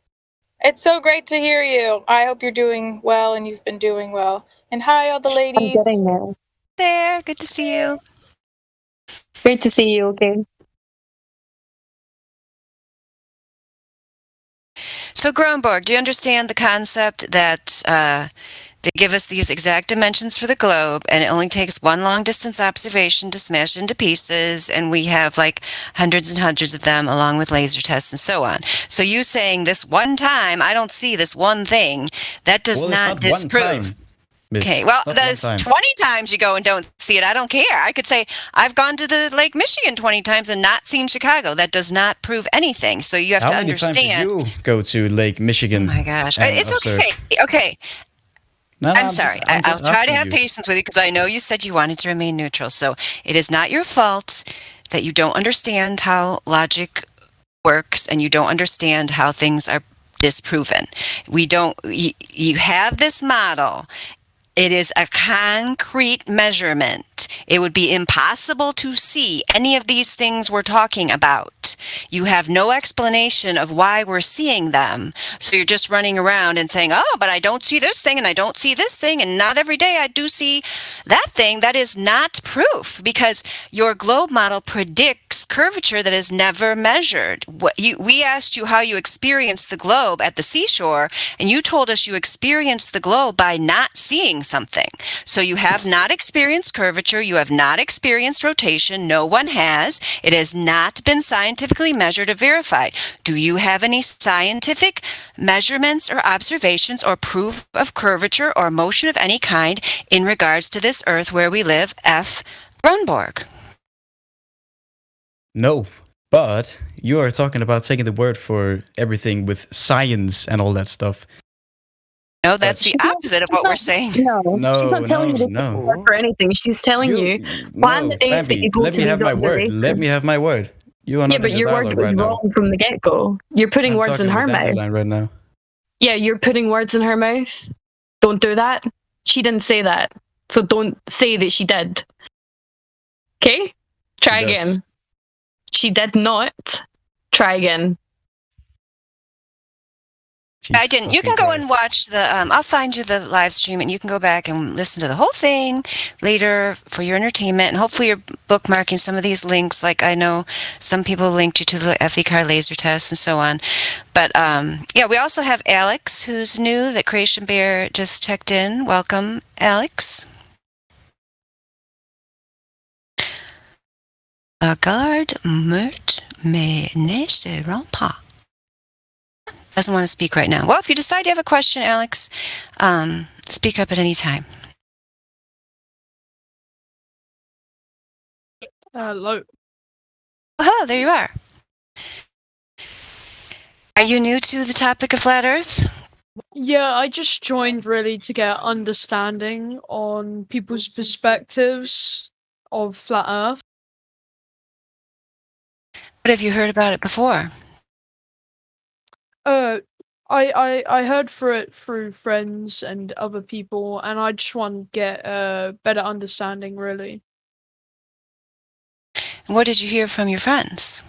It's so great to hear you. I hope you're doing well, and you've been doing well. And hi, all the ladies. I'm getting there. There. Good to see you. Great to see you again. So, Gronborg, do you understand the concept that they give us these exact dimensions for the globe, and it only takes one long-distance observation to smash it into pieces, and we have like hundreds and hundreds of them along with laser tests and so on. So you saying this one time, I don't see this one thing, that does not disprove. Okay, well, there's 20 times you go and don't see it. I don't care. I could say, I've gone to the Lake Michigan 20 times and not seen Chicago. That does not prove anything. So you have to understand. How many times did you go to Lake Michigan? Oh my gosh. It's okay. Okay. No, I'm sorry. I'll try to have patience with you, because I know you said you wanted to remain neutral. So it is not your fault that you don't understand how logic works, and you don't understand how things are disproven. You have this model. It is a concrete measurement. It would be impossible to see any of these things we're talking about. You have no explanation of why we're seeing them. So you're just running around and saying, oh, but I don't see this thing and I don't see this thing, and not every day I do see that thing. That is not proof, because your globe model predicts curvature that is never measured. We asked you how you experienced the globe at the seashore, and you told us you experienced the globe by not seeing something. So you have not experienced curvature. You have not experienced rotation. No one has. It has not been scientifically measured or verified. Do you have any scientific measurements or observations or proof of curvature or motion of any kind in regards to this Earth where we live, F. Gronborg? No, But you are talking about taking the word for everything with science and all that stuff. No, that's the opposite of what we're saying. No, she's not telling you to work for anything. She's telling you plan the days that you go let to me have these my word. observations. Let me have my word. You are Yeah, not but in the your word dialogue was right wrong now. from the get-go. You're putting I'm words in talking her with mouth. Dandelion right now. Yeah, you're putting words in her mouth. Don't do that. She didn't say that. So don't say that she did. Okay? Try She does. again. She did not. Try again. I didn't. You can go and watch the. I'll find you the live stream, and you can go back and listen to the whole thing later for your entertainment. And hopefully, you're bookmarking some of these links. Like I know some people linked you to the FE car laser test and so on. But yeah, we also have Alex, who's new. That Creation Bear just checked in. Welcome, Alex. La garde meurt, mais ne se rend pas. Doesn't want to speak right now. Well, if you decide you have a question, Alex, speak up at any time. Hello. Oh, there you are. Are you new to the topic of flat Earth? Yeah, I just joined really to get understanding on people's perspectives of flat Earth. What have you heard about it before? I heard through friends and other people, and I just want to get a better understanding, really. What did you hear from your friends?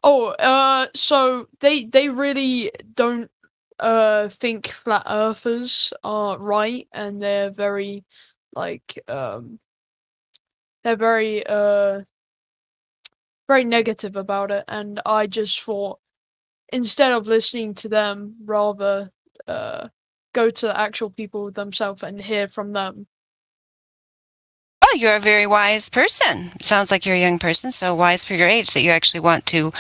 Oh, so they really don't think flat earthers are right, and they're very like they're very very negative about it, and I just thought instead of listening to them, rather go to the actual people themselves and hear from them. Oh, you're a very wise person. Sounds like you're a young person, so wise for your age that you actually want to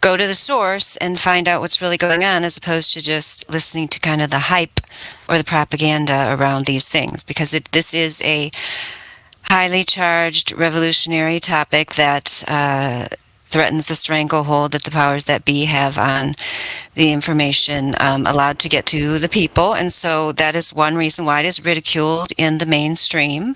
go to the source and find out what's really going on as opposed to just listening to kind of the hype or the propaganda around these things. Because this is a highly charged revolutionary topic that threatens the stranglehold that the powers that be have on the information allowed to get to the people. And so that is one reason why it is ridiculed in the mainstream.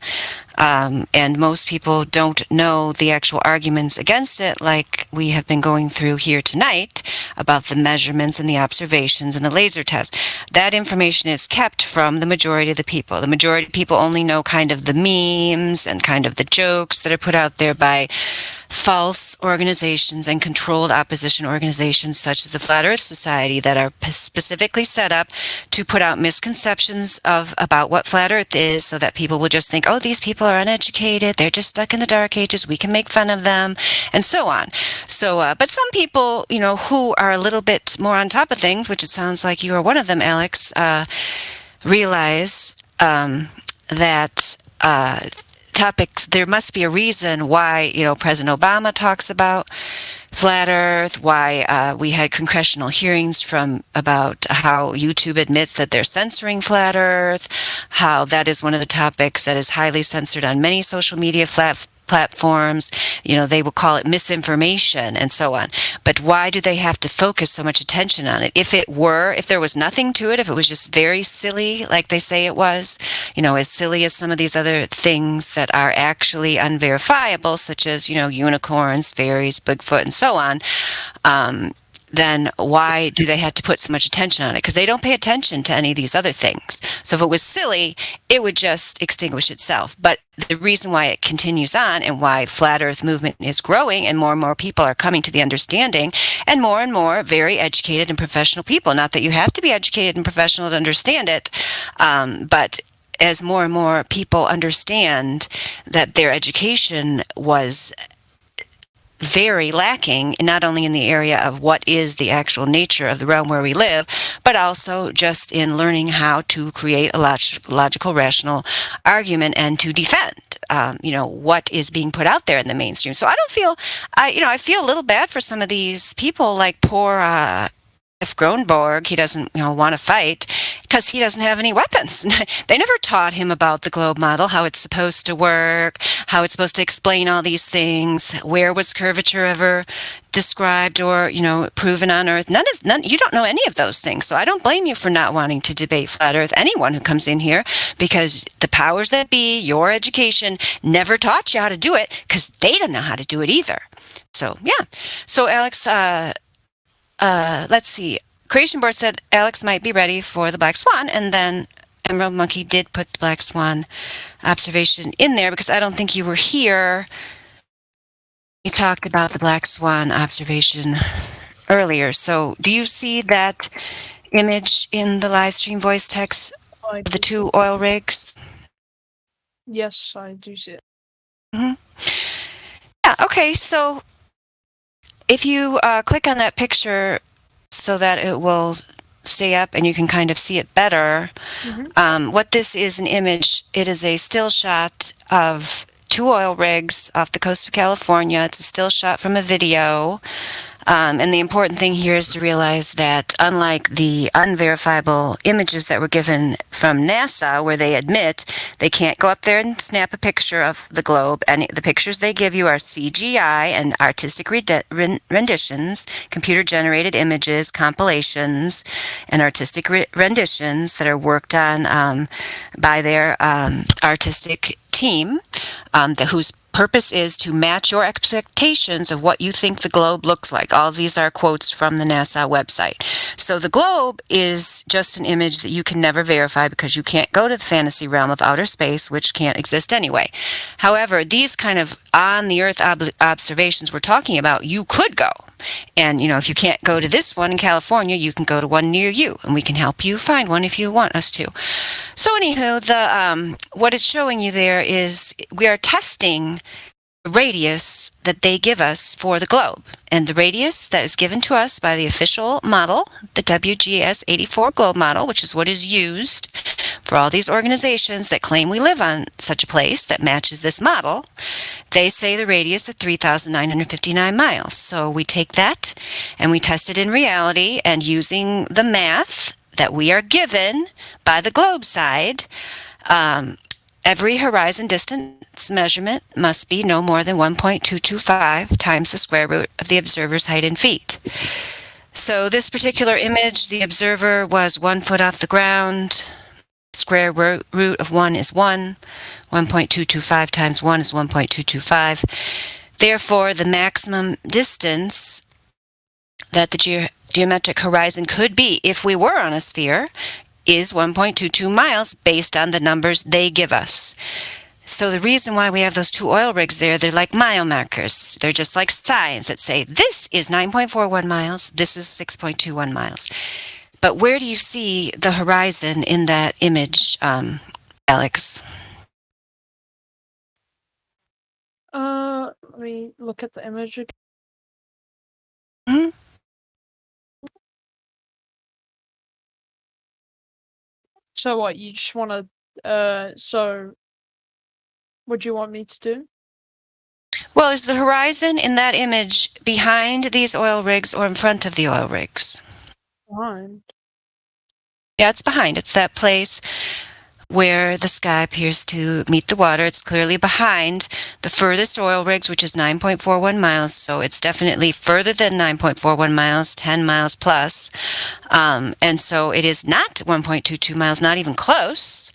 And most people don't know the actual arguments against it, like we have been going through here tonight about the measurements and the observations and the laser test. That information is kept from the majority of the people. The majority of people only know kind of the memes and kind of the jokes that are put out there by false organizations and controlled opposition organizations such as the Flat Earth Society that are specifically set up to put out misconceptions about what Flat Earth is so that people will just think, oh, these people are uneducated, they're just stuck in the dark ages, we can make fun of them, and so on. So, but some people, you know, who are a little bit more on top of things, which it sounds like you are one of them, Alex, realize that topics, there must be a reason why, you know, President Obama talks about flat Earth, why we had congressional hearings about how YouTube admits that they're censoring flat Earth, how that is one of the topics that is highly censored on many social media platforms. You know, they will call it misinformation and so on. But why do they have to focus so much attention on it? If there was nothing to it, if it was just very silly, like they say it was, you know, as silly as some of these other things that are actually unverifiable, such as, you know, unicorns, fairies, Bigfoot, and so on, then why do they have to put so much attention on it? Because they don't pay attention to any of these other things. So if it was silly, it would just extinguish itself. But the reason why it continues on and why Flat Earth movement is growing and more people are coming to the understanding and more very educated and professional people. Not that you have to be educated and professional to understand it, but as more and more people understand that their education was very lacking, not only in the area of what is the actual nature of the realm where we live, but also just in learning how to create a logical, rational argument and to defend, you know, what is being put out there in the mainstream. So I feel a little bad for some of these people, like poor if Gronborg, he doesn't, want to fight because he doesn't have any weapons. They never taught him about the globe model, how it's supposed to work, how it's supposed to explain all these things. Where was curvature ever described or, proven on Earth? None. You don't know any of those things. So I don't blame you for not wanting to debate flat Earth. Anyone who comes in here, because the powers that be, your education, never taught you how to do it because they didn't know how to do it either. So yeah. So Alex. Let's see. Creation Board said Alex might be ready for the Black Swan, and then Emerald Monkey did put the Black Swan observation in there because I don't think you were here. You talked about the Black Swan observation earlier. So do you see that image in the live stream voice text of the 2 oil rigs? Yes, I do see it. Mm-hmm. Yeah, okay, so if you click on that picture so that it will stay up and you can kind of see it better, what this is an image, it is a still shot of 2 oil rigs off the coast of California. It's a still shot from a video. And the important thing here is to realize that unlike the unverifiable images that were given from NASA, where they admit they can't go up there and snap a picture of the globe, and the pictures they give you are CGI and artistic renditions, computer-generated images, compilations, and artistic renditions that are worked on by their artistic team, whose purpose is to match your expectations of what you think the globe looks like. All of these are quotes from the NASA website. So the globe is just an image that you can never verify because you can't go to the fantasy realm of outer space, which can't exist anyway. However, these kind of on-the-earth observations we're talking about, you could go. And, if you can't go to this one in California, you can go to one near you, and we can help you find one if you want us to. So anywho, what it's showing you there is we are testing the radius that they give us for the globe. And the radius that is given to us by the official model, the WGS-84 globe model, which is what is used for all these organizations that claim we live on such a place that matches this model, they say the radius of 3,959 miles. So we take that and we test it in reality, and using the math that we are given by the globe side, every horizon distance measurement must be no more than 1.225 times the square root of the observer's height in feet. So this particular image, the observer was 1 foot off the ground. Square root of 1 is 1. 1.225 times 1 is 1.225. Therefore, the maximum distance that the geometric horizon could be if we were on a sphere is 1.22 miles based on the numbers they give us. So the reason why we have those 2 oil rigs there, they're like mile markers. They're just like signs that say this is 9.41 miles, this is 6.21 miles. But where do you see the horizon in that image, Alex? Let me look at the image again. Mm-hmm. So what, you just want to, so what do you want me to do? Well, is the horizon in that image behind these oil rigs or in front of the oil rigs? Behind. Yeah, it's behind. It's that place where the sky appears to meet the water. It's clearly behind the furthest oil rigs, which is 9.41 miles. So it's definitely further than 9.41 miles, 10 miles plus. And so it is not 1.22 miles, not even close.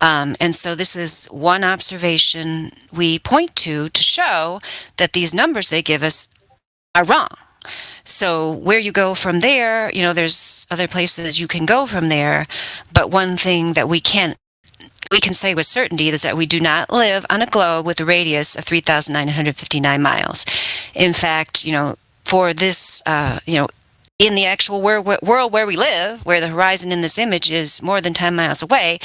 And so this is one observation we point to show that these numbers they give us are wrong. So where you go from there, there's other places you can go from there. But one thing that we can say with certainty is that we do not live on a globe with a radius of 3,959 miles. In fact, for this, in the actual world where we live, where the horizon in this image is more than 10 miles away,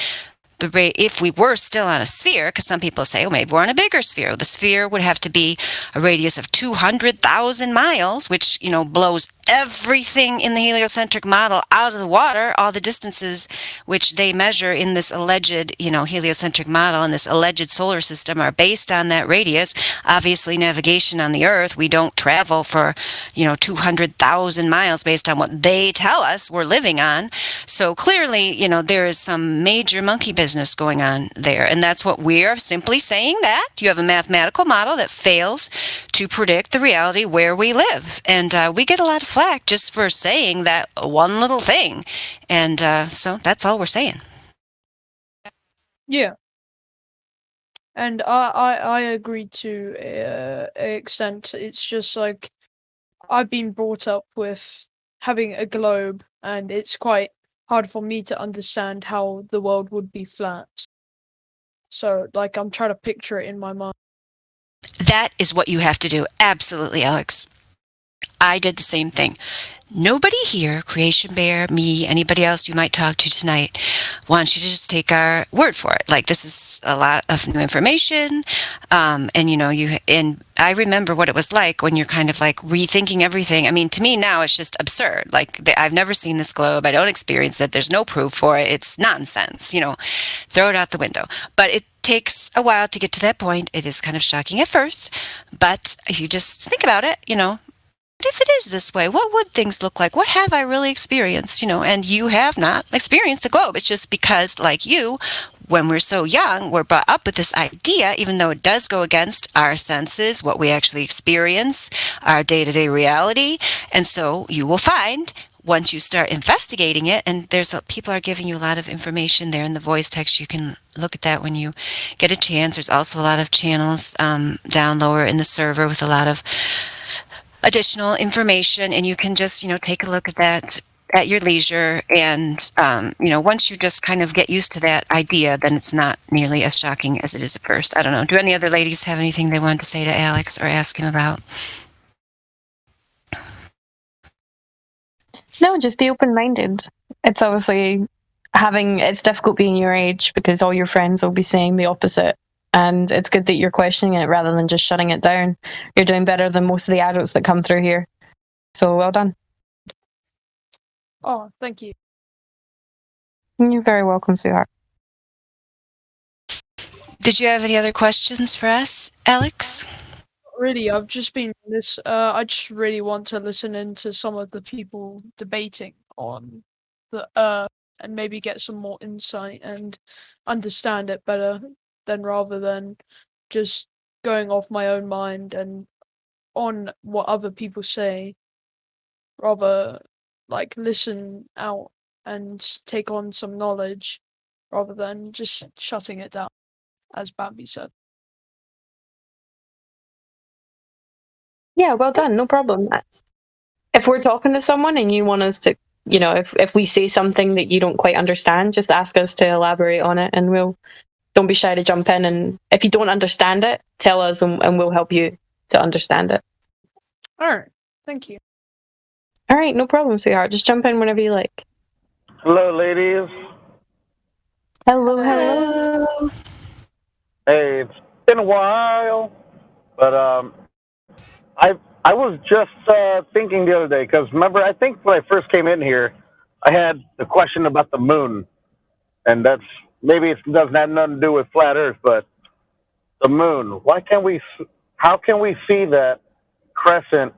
if we were still on a sphere, because some people say, maybe we're on a bigger sphere. The sphere would have to be a radius of 200,000 miles, which, blows everything in the heliocentric model out of the water, all the distances which they measure in this alleged, heliocentric model and this alleged solar system are based on that radius. Obviously, navigation on the Earth, we don't travel for, 200,000 miles based on what they tell us we're living on. So clearly, there is some major monkey business going on there. And that's what we're simply saying, that you have a mathematical model that fails to predict the reality where we live. And we get a lot of flack just for saying that one little thing. And so that's all we're saying. Yeah. And I agree to an extent. It's just like I've been brought up with having a globe, and it's quite hard for me to understand how the world would be flat. So, like, I'm trying to picture it in my mind. That is what you have to do. Absolutely, Alex. I did the same thing. Nobody here, Creation Bear, me, anybody else you might talk to tonight, wants you to just take our word for it. Like, this is a lot of new information, and I remember what it was like when you're kind of like rethinking everything. I mean, to me now it's just absurd. Like, I've never seen this globe. I don't experience it. There's no proof for it. It's nonsense. Throw it out the window. But it takes a while to get to that point. It is kind of shocking at first, but if you just think about it, if it is this way, what would things look like? What have I really experienced? And you have not experienced the globe. It's just because, like you, when we're so young, we're brought up with this idea, even though it does go against our senses, what we actually experience, our day-to-day reality. And so you will find, once you start investigating it, and people are giving you a lot of information there in the voice text. You can look at that when you get a chance. There's also a lot of channels down lower in the server with a lot of additional information, and you can just take a look at that at your leisure. And once you just kind of get used to that idea, then it's not nearly as shocking as it is at first. I don't know. Do any other ladies have anything they wanted to say to Alex or ask him about? No, just be open-minded. It's obviously it's difficult being your age because all your friends will be saying the opposite. And it's good that you're questioning it rather than just shutting it down. You're doing better than most of the adults that come through here. So well done. Oh, thank you. You're very welcome, sweetheart. Did you have any other questions for us, Alex? Really, I've just been this. I just really want to listen into some of the people debating on the and maybe get some more insight and understand it better. Then rather than just going off my own mind and on what other people say, rather like listen out and take on some knowledge rather than just shutting it down, as Bambi said. Yeah, well done. No problem. If we're talking to someone and you want us to, if we say something that you don't quite understand, just ask us to elaborate on it, and don't be shy to jump in, and if you don't understand it, tell us and we'll help you to understand it. All right. Thank you. All right, no problem, sweetheart. Just jump in whenever you like. Hello, ladies. Hello. Hey, it's been a while, but I was just thinking the other day, because remember, I think when I first came in here, I had the question about the moon, and maybe it doesn't have nothing to do with flat Earth, but the moon. How can we see that crescent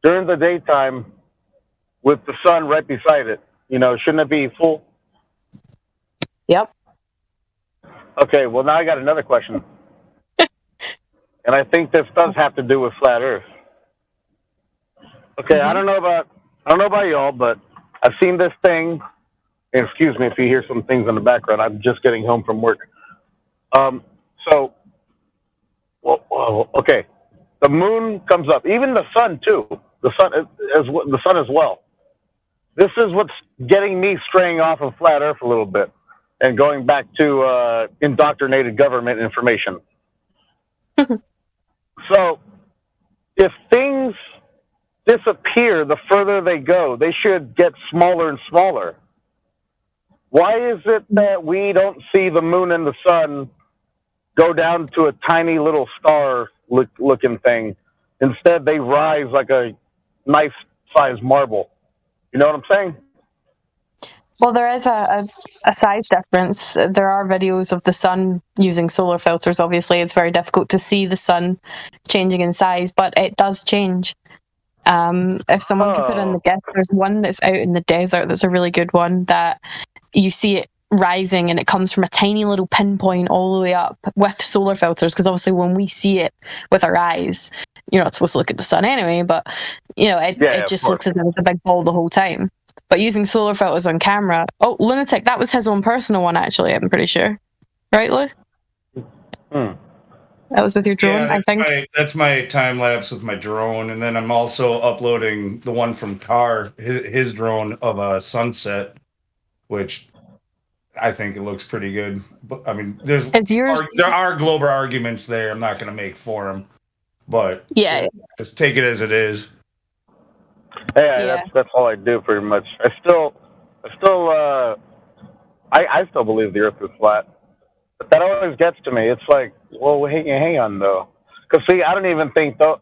during the daytime with the sun right beside it? Shouldn't it be full? Yep. Okay, well, now I got another question. And I think this does have to do with flat Earth. Okay, I don't know about y'all, but I've seen this thing. And excuse me if you hear some things in the background. I'm just getting home from work. Okay. The moon comes up. Even the sun too. The sun as well. This is what's getting me straying off of flat Earth a little bit and going back to indoctrinated government information. So, if things disappear the further they go, they should get smaller and smaller. Why is it that we don't see the moon and the sun go down to a tiny little star looking thing? Instead, they rise like a nice size marble. You know what I'm saying? Well, there is a size difference. There are videos of the sun using solar filters. Obviously, it's very difficult to see the sun changing in size, but it does change. If someone could put in the guess, there's one that's out in the desert that's a really good one that you see it rising and it comes from a tiny little pinpoint all the way up with solar filters, because obviously when we see it with our eyes, you're not supposed to look at the sun anyway, but it just looks as if it's a big ball the whole time. But using solar filters on camera, Lunatic, that was his own personal one actually, I'm pretty sure. Right, Lou? That was with your drone, I think. That's my time lapse with my drone, and then I'm also uploading the one from Carr, his drone of a sunset, which I think it looks pretty good. But I mean, there are global arguments there. I'm not going to make for him, but just take it as it is. That's all I do pretty much. I still believe the Earth is flat, but that always gets to me. It's like, well, hang on though, because see, I don't even think though.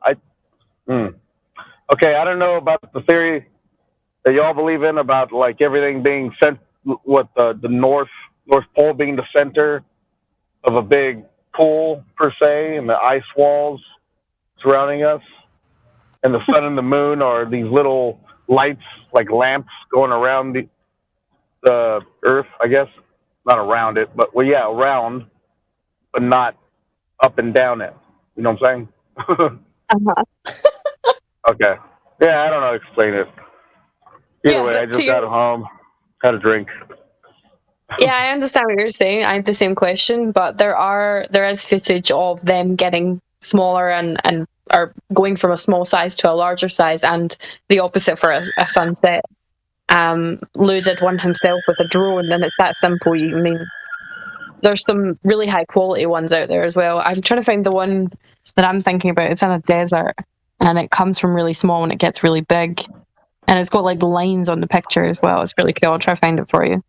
Okay, I don't know about the theory that y'all believe in about like everything being sent, what the North Pole being the center of a big pool per se, and the ice walls surrounding us. And the sun and the moon are these little lights, like lamps, going around the Earth, I guess. Not around it, but, around, but not up and down it. You know what I'm saying? Okay. Yeah, I don't know how to explain it. Either way, I just got home, had a drink. Yeah, I understand what you're saying. I had the same question, but there is footage of them getting smaller and are going from a small size to a larger size, and the opposite for a sunset. Lou did one himself with a drone, and it's that simple. There's some really high quality ones out there as well. I'm trying to find the one that I'm thinking about. It's in a desert, and it comes from really small and it gets really big, and it's got like lines on the picture as well. It's really cool. I'll try to find it for you.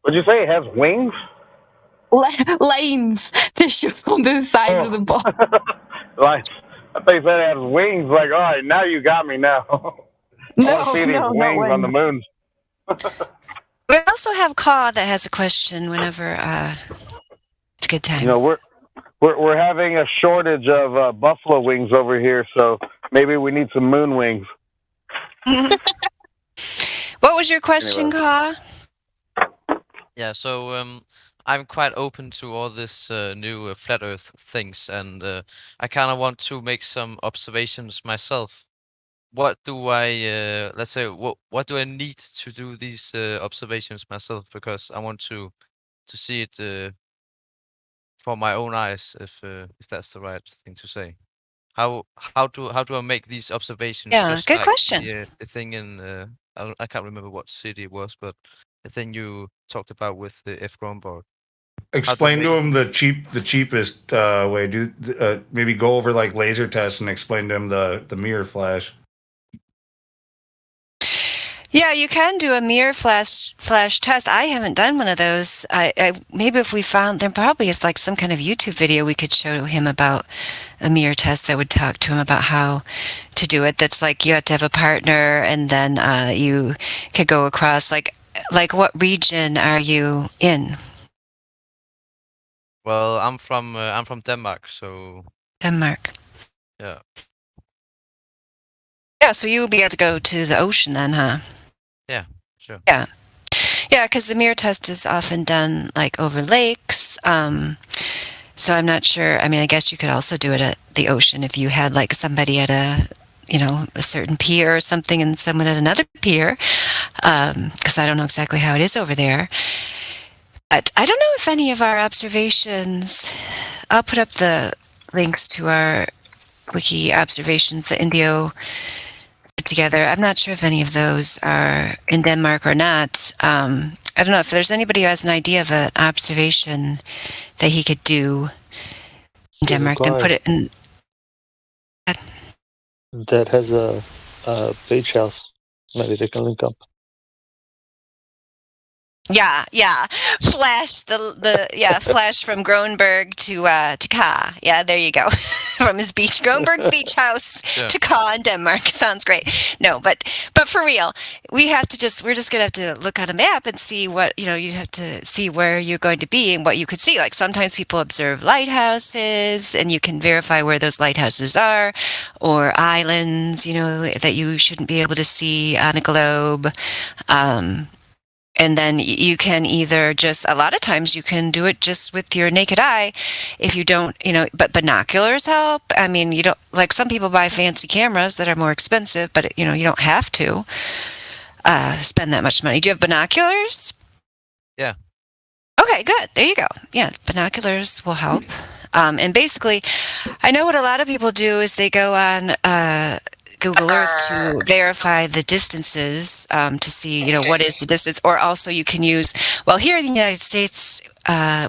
Would you say it has wings? Lines to show the size of the ball. Lines. I thought you said it has wings. Like, all right, now you got me now. I want to see these wings on the moon. We also have Caw that has a question whenever it's a good time. You know, we're having a shortage of buffalo wings over here, so maybe we need some moon wings. What was your question, Caw? Yeah, so I'm quite open to all this new flat Earth things, and I kind of want to make some observations myself. What do I, let's say, what do I need to do these observations myself? Because I want to see it for my own eyes, if that's the right thing to say. How do I make these observations? Yeah, just good like question. The thing in I can't remember what city it was, but the thing you talked about with the F. Gromborg. Explain to him the cheapest way. Maybe go over like laser tests and explain to him the mirror flash. Yeah, you can do a mirror flash test. I haven't done one of those. I maybe if we found, there probably is like some kind of YouTube video we could show him about a mirror test that would talk to him about how to do it. That's like you have to have a partner, and then you could go across. Like what region are you in? Well, I'm from Denmark, so. Denmark. Yeah. Yeah, so you would be able to go to the ocean then, huh? Yeah, sure. Yeah. Yeah, because the mirror test is often done like over lakes. So I'm not sure. I mean, I guess you could also do it at the ocean if you had like somebody at a certain pier or something and someone at another pier. Because I don't know exactly how it is over there. But I don't know if any of our observations, I'll put up the links to our wiki observations that Indio put together. I'm not sure if any of those are in Denmark or not. I don't know if there's anybody who has an idea of an observation that he could do in Denmark, then put it in. That has a beach house. Maybe they can link up. Yeah. Flash flash from Groenberg to Ka. Yeah, there you go. From his beach, Groenberg's beach house to Ka in Denmark. Sounds great. No, but for real, we're just gonna have to look on a map and see what, you have to see where you're going to be and what you could see. Like sometimes people observe lighthouses and you can verify where those lighthouses are, or islands, that you shouldn't be able to see on a globe. And then you can either a lot of times you can do it just with your naked eye if you don't, but binoculars help. I mean, you don't, like some people buy fancy cameras that are more expensive, but you don't have to spend that much money. Do you have binoculars? Yeah. Okay, good. There you go. Yeah, binoculars will help. And basically, I know what a lot of people do is they go on Google Earth to verify the distances to see, what is the distance. Or also you can use, here in the United States,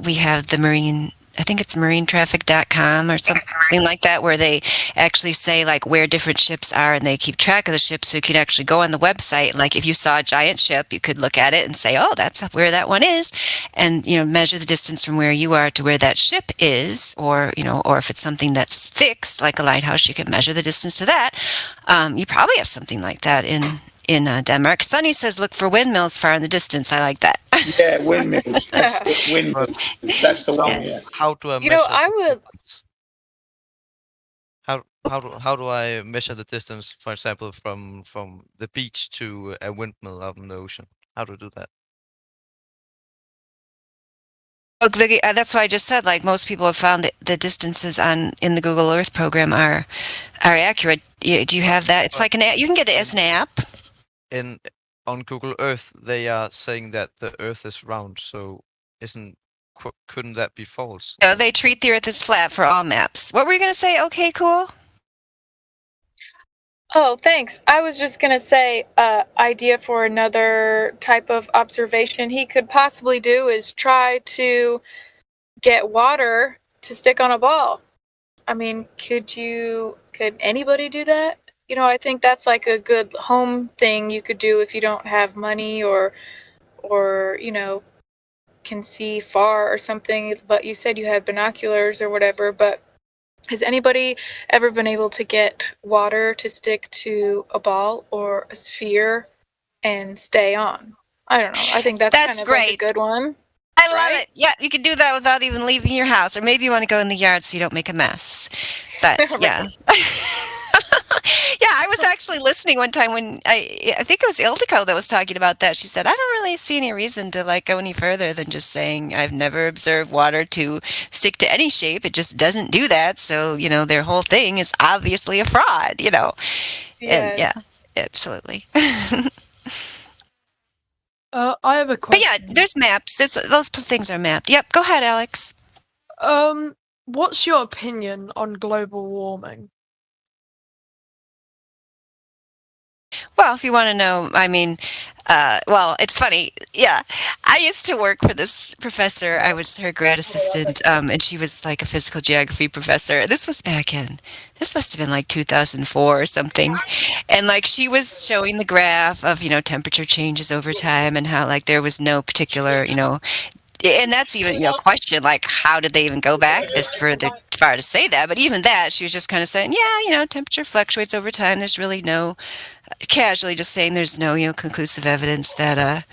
we have the I think it's marinetraffic.com or something like that, where they actually say like where different ships are and they keep track of the ships. So you can actually go on the website. Like if you saw a giant ship, you could look at it and say, oh, that's where that one is. And, measure the distance from where you are to where that ship is. Or, or if it's something that's fixed, like a lighthouse, you can measure the distance to that. You probably have something like that in Denmark. Sunny says, look for windmills far in the distance. I like that. Yeah, windmills. That's windmills. That's the one. Yeah. How do I measure? I would. How do I measure the distance, for example, from the beach to a windmill out in the ocean? How do I do that? That's why I just said, like, most people have found that the distances in the Google Earth program are accurate. Do you have that? It's like an app. You can get it as an app. On Google Earth, they are saying that the Earth is round. So couldn't that be false? No, they treat the Earth as flat for all maps. What were you going to say? Okay, cool. Oh, thanks. I was just going to say, idea for another type of observation he could possibly do is try to get water to stick on a ball. I mean, could anybody do that? I think that's like a good home thing you could do if you don't have money or can see far or something. But you said you had binoculars or whatever, but has anybody ever been able to get water to stick to a ball or a sphere and stay on? I don't know. I think that's kind of great. Like a good one. I love it. Yeah, you can do that without even leaving your house. Or maybe you want to go in the yard so you don't make a mess. But yeah. Yeah, I was actually listening one time when I think it was Ildiko that was talking about that. She said, I don't really see any reason to go any further than just saying I've never observed water to stick to any shape. It just doesn't do that. So, their whole thing is obviously a fraud, Yes. And yeah, absolutely. I have a question. But yeah, there's maps. Those things are mapped. Yep, go ahead, Alex. What's your opinion on global warming? Well, if you want to know, I mean, it's funny. Yeah, I used to work for this professor. I was her grad assistant, and she was like a physical geography professor. This must have been like 2004 or something. And she was showing the graph of, temperature changes over time and how there was no particular, and that's even, question, how did they even go back this far to say that? But even that, she was just kind of saying, yeah, temperature fluctuates over time. There's really no, casually just saying there's no, conclusive evidence that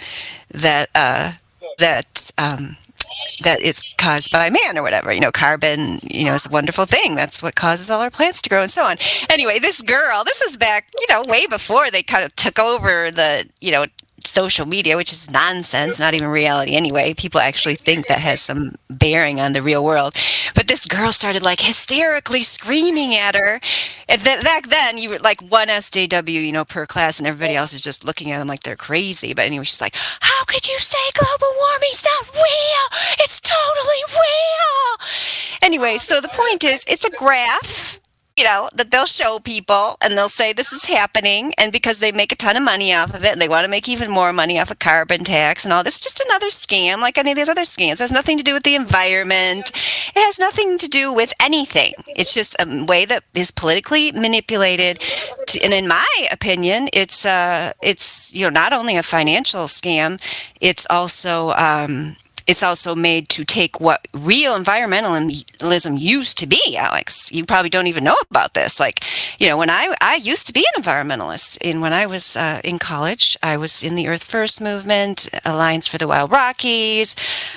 it's caused by man or whatever. Carbon, is a wonderful thing. That's what causes all our plants to grow and so on. Anyway, this is back, way before they kind of took over the, social media, which is nonsense, not even reality anyway. People actually think that has some bearing on the real world. But this girl started hysterically screaming at her. And back then, you were one SJW, per class, and everybody else is just looking at them like they're crazy. But anyway, she's like, how could you say global warming's not real? It's totally real. Anyway, so the point is, it's a graph. that they'll show people and they'll say this is happening, and because they make a ton of money off of it and they want to make even more money off of carbon tax and all this, just another scam like any of these other scams. It has nothing to do with the environment. It has nothing to do with anything. It's just a way that is politically manipulated and in my opinion, it's not only a financial scam, it's also made to take what real environmentalism used to be, Alex. You probably don't even know about this. Like, when I used to be an environmentalist, and when I was in college, I was in the Earth First movement, Alliance for the Wild Rockies.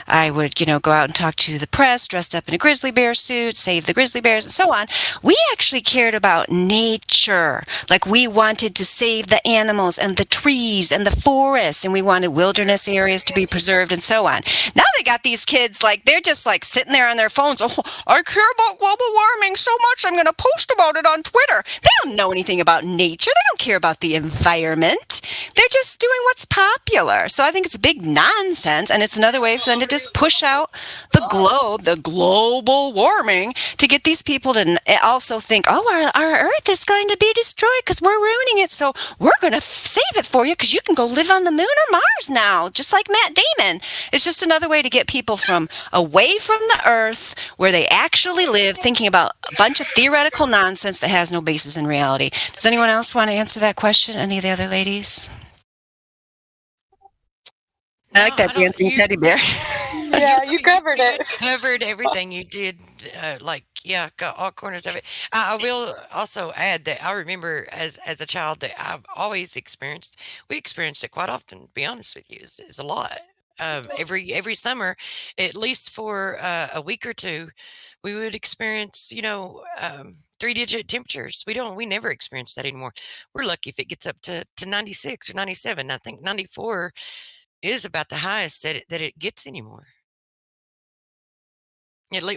I would, go out and talk to the press dressed up in a grizzly bear suit, save the grizzly bears, and so on. We actually cared about nature. Like, we wanted to save the animals and the trees and the forests, and we wanted wilderness areas to be preserved and so on. Now they got these kids, like, they're just like sitting there on their phones. Oh, I care about global warming so much, I'm going to post about it on Twitter. They don't know anything about nature. They don't care about the environment. They're just doing what's popular. So I think it's big nonsense, and it's another way for them to just push out the global warming, to get these people to also think, oh, our Earth is going to be destroyed because we're ruining it. So we're going to save it for you because you can go live on the moon or Mars now, just like Matt Damon. It's just another way to get people away from the Earth where they actually live, thinking about a bunch of theoretical nonsense that has no basis in reality. Does anyone else want to answer that question? Any of the other ladies? I like that dancing teddy bear. Yeah, you covered it. Covered everything. You did, got all corners of it. I will also add that I remember as a child that I've always experienced. We experienced it quite often. To be honest with you, is a lot. Every summer, at least for a week or two, we would experience 3-digit temperatures. We never experience that anymore. We're lucky if it gets up to 96 or 97. I think 94 is about the highest that it gets anymore.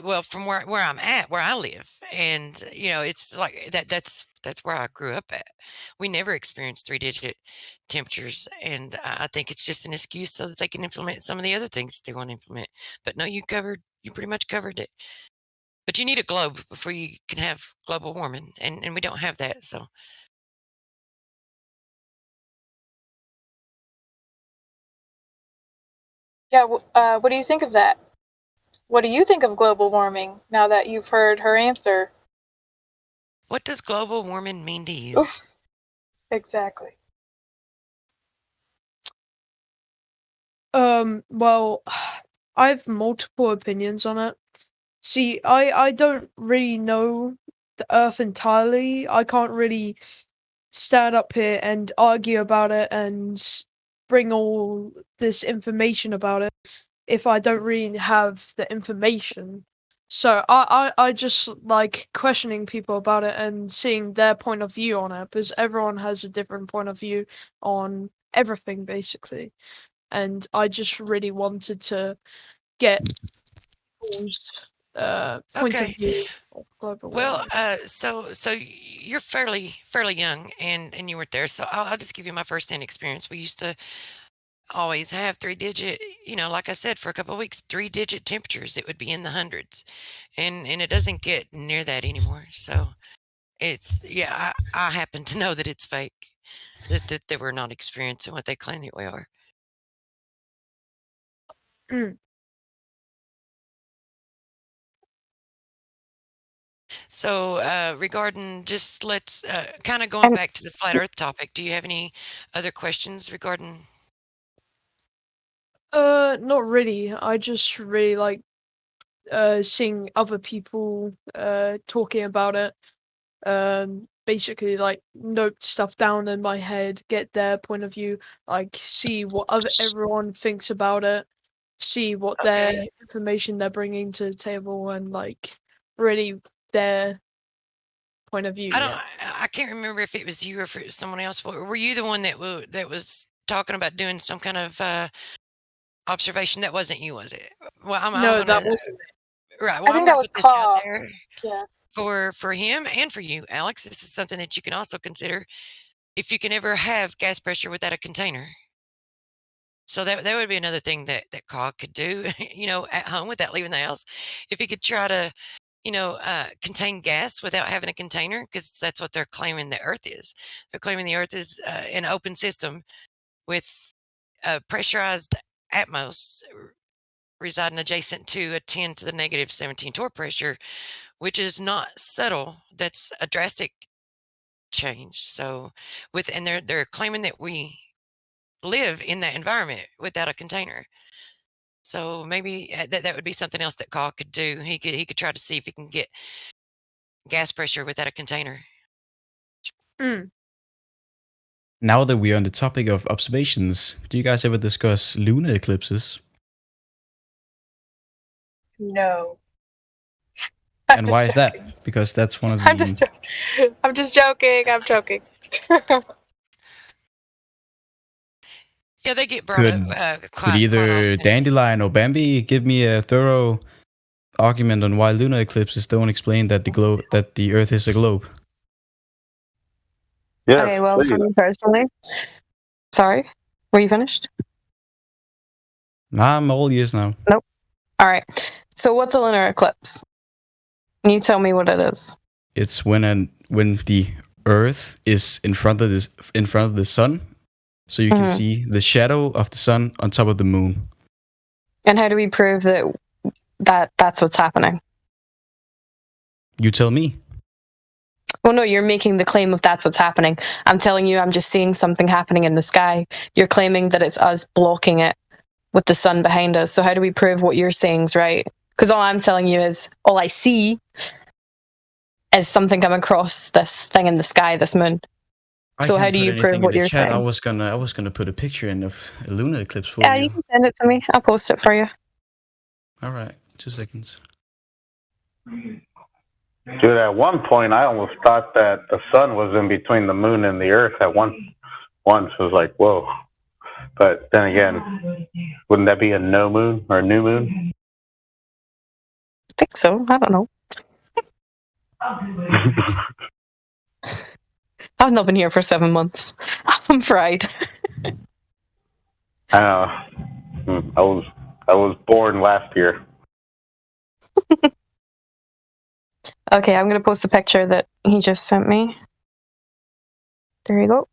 Well, from where I'm at, where I live, and it's like that. That's where I grew up at. We never experienced 3-digit temperatures, and I think it's just an excuse so that they can implement some of the other things they want to implement. But no, you pretty much covered it. But you need a globe before you can have global warming, and we don't have that. So Yeah, what do you think of that? What do you think of global warming now that you've heard her answer? what does global warming mean to you? Exactly. Well, I have multiple opinions on it. See, I don't really know the Earth entirely. I can't really stand up here and argue about it and bring all this information about it if I don't really have the information. So I just like questioning people about it and seeing their point of view on it, because everyone has a different point of view on everything basically. And I just really wanted to get people's point of view of global warming. Well, so you're fairly young, and you weren't there. So I'll just give you my firsthand experience. We used to always have 3-digit, like I said, for a couple of weeks, 3-digit temperatures. It would be in the hundreds, and it doesn't get near that anymore. So it's I happen to know that it's fake, that they were not experiencing what they claim that we are. Mm. So regarding just let's kind of going back to the flat Earth topic. Do you have any other questions regarding? Not really. I just really like seeing other people talking about it. Basically like note stuff down in my head, get their point of view, like see what everyone thinks about it, see what their information they're bringing to the table, and like really their point of view. I can't remember if it was you or if it was someone else. Were you the one that was talking about doing some kind of observation? That wasn't you, was it? Well, No, that wasn't it. Right. Well, I think that was Carl. Yeah. For him and for you, Alex, this is something that you can also consider if you can ever have gas pressure without a container. So that would be another thing that Carl could do, at home without leaving the house. If he could try to contain gas without having a container, because that's what they're claiming the Earth is. They're claiming the Earth is an open system with a pressurized atmos residing adjacent to a 10 to the negative 17 torr pressure, which is not subtle. That's a drastic change. So and they're claiming that we live in that environment without a container. So maybe that would be something else that Carl could do. He could try to see if he can get gas pressure without a container. Now that we're on the topic of observations, do you guys ever discuss lunar eclipses? No. And why is that? Because that's one of the. I'm just joking. I'm joking. Yeah, they get brought Could, up. could either Dandelion or Bambi give me a thorough argument on why lunar eclipses don't explain that the Earth is a globe? Yeah. Okay, well, for me personally, sorry, were you finished? Nah, I'm all ears now. Nope. All right. So, what's a lunar eclipse? You tell me what it is. It's when the Earth is in front of the sun, so you can see the shadow of the sun on top of the moon. And how do we prove that's what's happening? You tell me. Well, no, you're making the claim of that's what's happening. I'm telling you, I'm just seeing something happening in the sky. You're claiming that it's us blocking it with the sun behind us. So how do we prove what you're saying is right? Because all I'm telling you is all I see is something coming across this thing in the sky, this moon. So how do you prove what you're saying? I was gonna put a picture in of a lunar eclipse for Yeah, you. you can send it to me. I'll post it for you. All right, 2 seconds. Dude, at one point, I almost thought that the sun was in between the moon and the Earth. Once I was like, whoa. But then again, wouldn't that be a no moon or a new moon? I think so. I don't know. I've not been here for 7 months. I'm fried. I know. I was born last year. Okay, I'm going to post a picture that he just sent me. There you go.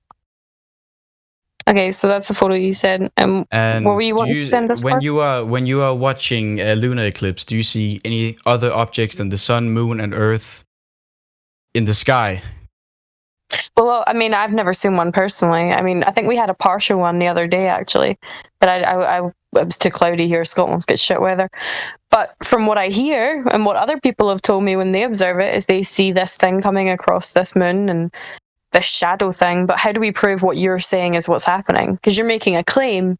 Okay, so that's the photo you said. And what were you wanting to send us when for? when you are watching a lunar eclipse, do you see any other objects than the sun, moon, and Earth in the sky? Well, I mean, I've never seen one personally. I mean, I think we had a partial one the other day, actually. But it was too cloudy here. Scotland's got shit weather. But from what I hear and what other people have told me when they observe it is they see this thing coming across this moon and this shadow thing. But how do we prove what you're saying is what's happening? Because you're making a claim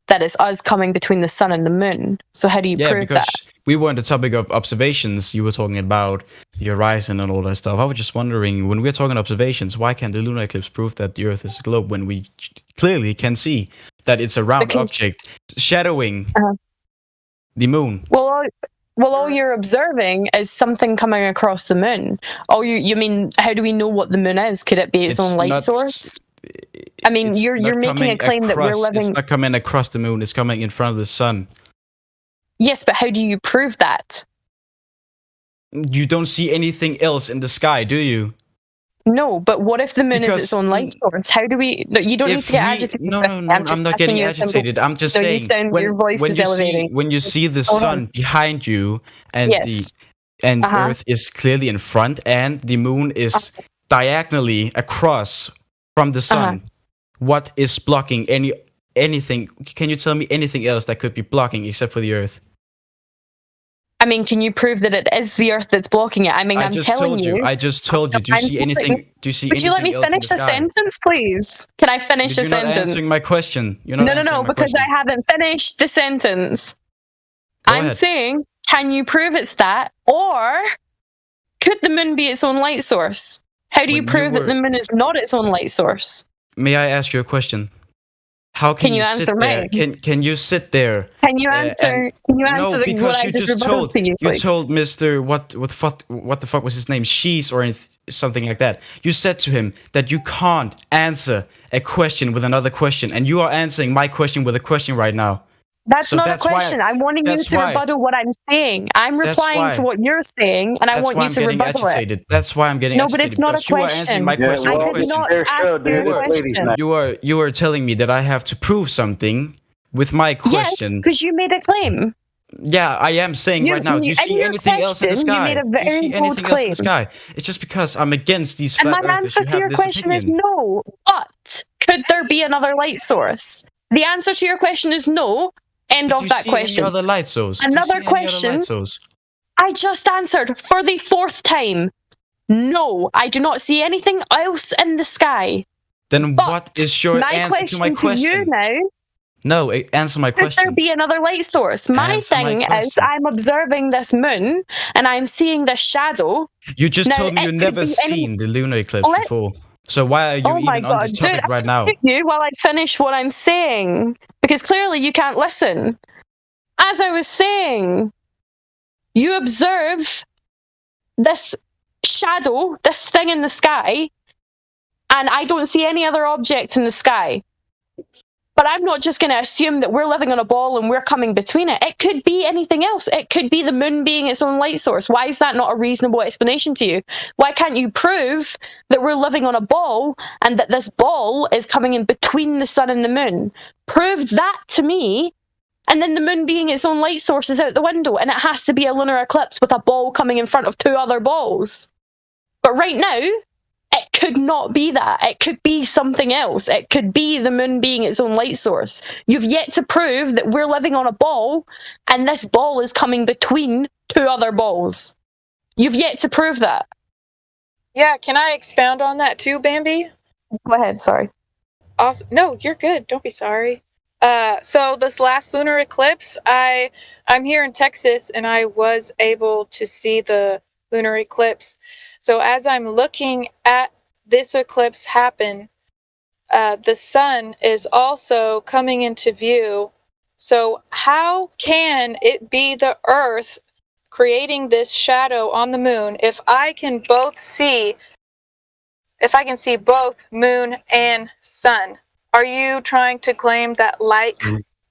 that it's us coming between the sun and the moon. So how do you prove that? We were on the topic of observations. You were talking about the horizon and all that stuff. I was just wondering, when we're talking observations, why can't the lunar eclipse prove that the Earth is a globe when we clearly can see that it's a round object shadowing the moon? Well, all you're observing is something coming across the moon. Oh, you mean, how do we know what the moon is? Could it be its own light source? I mean, you're making a claim that we're living. It's not coming across the moon. It's coming in front of the sun. Yes, but how do you prove that? You don't see anything else in the sky, do you? No, but what if the moon is its own light source? How do we? No, you don't need to get agitated. No, I'm not getting agitated. I'm just saying. Your voice is elevating. When you see the sun behind you and Earth is clearly in front and the moon is diagonally across from the sun, what is blocking anything? Can you tell me anything else that could be blocking except for the Earth? I mean, can you prove that it is the Earth that's blocking it? I mean, I'm telling you. I just told you. Do you see anything? Would you let me finish the sentence, please? Can I finish the sentence? You're not answering my question. No, because I haven't finished the sentence. I'm saying, can you prove it's that, or could the moon be its own light source? How do you prove that the moon is not its own light source? May I ask you a question? How can you answer me? Can you sit there? Can you answer? Can you answer what I just rebutted to you? You told Mr. What the fuck was his name? Shees or something like that. You said to him that you can't answer a question with another question, and you are answering my question with a question right now. That's So not a that's why- question. I'm wanting you that's to why- rebuttal what I'm saying. I'm That's replying to why- what you're saying, and I That's want why you I'm to getting rebuttal it. agitated. That's why I'm getting No, agitated. but it's not a because you are answering question. my Yeah, question. I well, did it's not fair ask show, you dude. a It's ladies' question. night. You were telling me that I have to prove something with my Yes, question. because you made a claim. Yeah, I am saying You- right now. Do you in see your anything else in the question, you sky? made a Do you very see bold anything else in the claim. sky? It's just because I'm against these And flat my earthers. answer You to have your this question is opinion. no. But could there be another light source? The answer to your question is no. End But do of you that see question. any other light source? Do you see Another any other question. light source? I just answered for the 4th time. No, I do not see anything else in the sky. Then what is your My answer to my question to you question? now, No, answer my could there question. be another light source? My Answer my thing is, question. I'm observing this moon and I'm seeing this shadow. You just Now, told me it you could never be any- seen the lunar eclipse Let- before. So why are you Oh my even on god, this dude, topic right I'm now? gonna mute you while I finish what I'm saying. Because clearly you can't listen. As I was saying, you observe this shadow, this thing in the sky, and I don't see any other object in the sky. But I'm not just going to assume that we're living on a ball and we're coming between it. It could be anything else. It could be the moon being its own light source. Why is that not a reasonable explanation to you? Why can't you prove that we're living on a ball and that this ball is coming in between the sun and the moon? Prove that to me, and then the moon being its own light source is out the window, and it has to be a lunar eclipse with a ball coming in front of 2 other balls. But right now, it could not be that. It could be something else. It could be the moon being its own light source. You've yet to prove that we're living on a ball and this ball is coming between 2 other balls. You've yet to prove that. Yeah, can I expound on that too, Bambi? Go ahead, sorry. Also, no, you're good. Don't be sorry. So this last lunar eclipse, I'm here in Texas and I was able to see the lunar eclipse. So as I'm looking at this eclipse happen, the sun is also coming into view. So how can it be the Earth creating this shadow on the moon if I can see both moon and sun? Are you trying to claim that light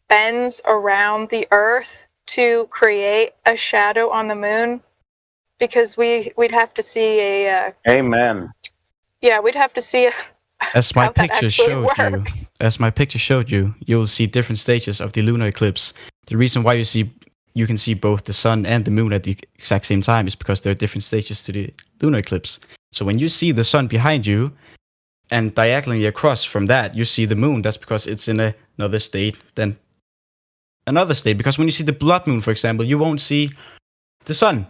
bends around the Earth to create a shadow on the moon? Because we'd have to see a Amen. we'd have to see As my how that picture actually showed you, you'll see different stages of the lunar eclipse. The reason why you can see both the sun and the moon at the exact same time is because there are different stages to the lunar eclipse. So when you see the sun behind you, and diagonally across from that, you see the moon. That's because it's in another state than another state. Because when you see the blood moon, for example, you won't see the sun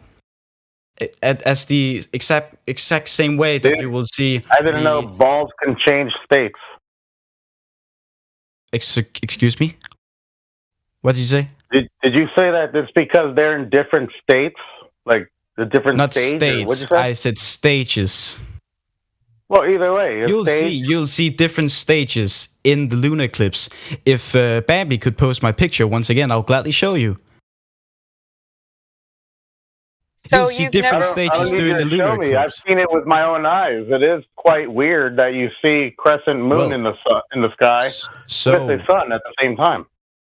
as the exact same way that you will see. I didn't know balls can change states. Excuse me? What did you say? Did you say that it's because they're in different states? Like the different Not stages? What'd you states. say? I said stages. Well, either way, You'll see different stages in the lunar eclipse. If Bambi could post my picture once again, I'll gladly show you. So You'll see different stages during the lunar eclipse. I've seen it with my own eyes. It is quite weird that you see crescent moon in the sky so- with the sun at the same time.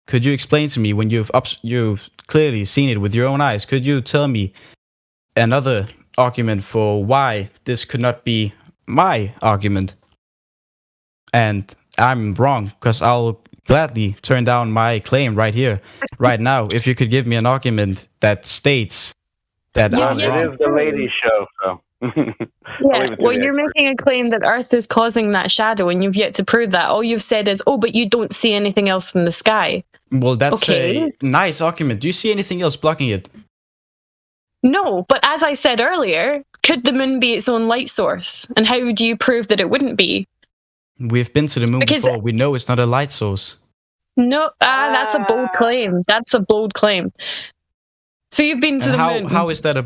Could you explain to me when you've clearly seen it with your own eyes? Could you tell me another argument for why this could not be my argument? And I'm wrong, because I'll gladly turn down my claim right here, right now, if you could give me an argument that states that I'm It wrong. is the ladies' show, so. Yeah, well, you're making a claim that Earth is causing that shadow, and you've yet to prove that. All you've said is, oh, but you don't see anything else in the sky. Well, that's Okay. a nice argument. Do you see anything else blocking it? No, but as I said earlier, could the moon be its own light source? And how do you prove that it wouldn't be? We've been to the moon Because- before. We know it's not a light source. No, that's a bold claim. That's a bold claim. So you've been to And the how, moon. how is that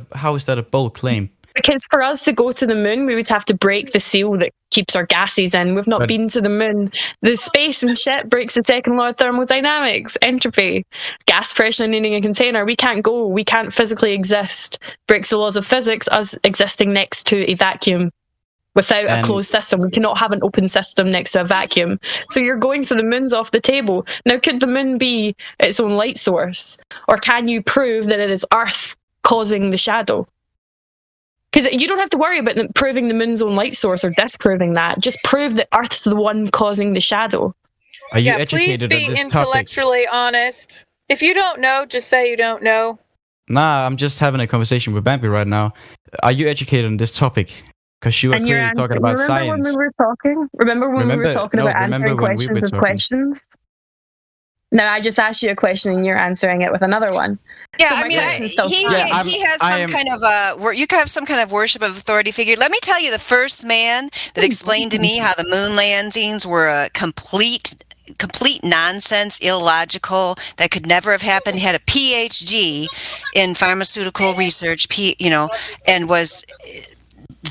a bold claim? Because for us to go to the moon, we would have to break the seal that keeps our gases in. We've not But- been to the moon. The space and shit breaks the second law of thermodynamics, entropy. Gas pressure needing a container. We can't go. We can't physically exist. Breaks the laws of physics, us existing next to a vacuum. without a And- closed system. We cannot have an open system next to a vacuum. So you're going to the moon's off the table. Now, could the moon be its own light source? Or can you prove that it is Earth causing the shadow? Because you don't have to worry about proving the moon's own light source or disproving that. Just prove that Earth's the one causing the shadow. Are you Yeah, please educated be on this topic? intellectually honest. If you don't know, just say you don't know. Nah, I'm just having a conversation with Bambi right now. Are you educated on this topic? Because you are And you're clearly talking about remember science. when we were talking? Remember when we were talking no, about remember answering when we questions were with talking. questions? No, I just asked you a question and you're answering it with another one. Yeah, So I my mean, question's still he fine. has some kind of you can have some kind of worship of authority figure. Let me tell you, the first man that explained to me how the moon landings were a complete nonsense, illogical, that could never have happened. He had a PhD in pharmaceutical research, and was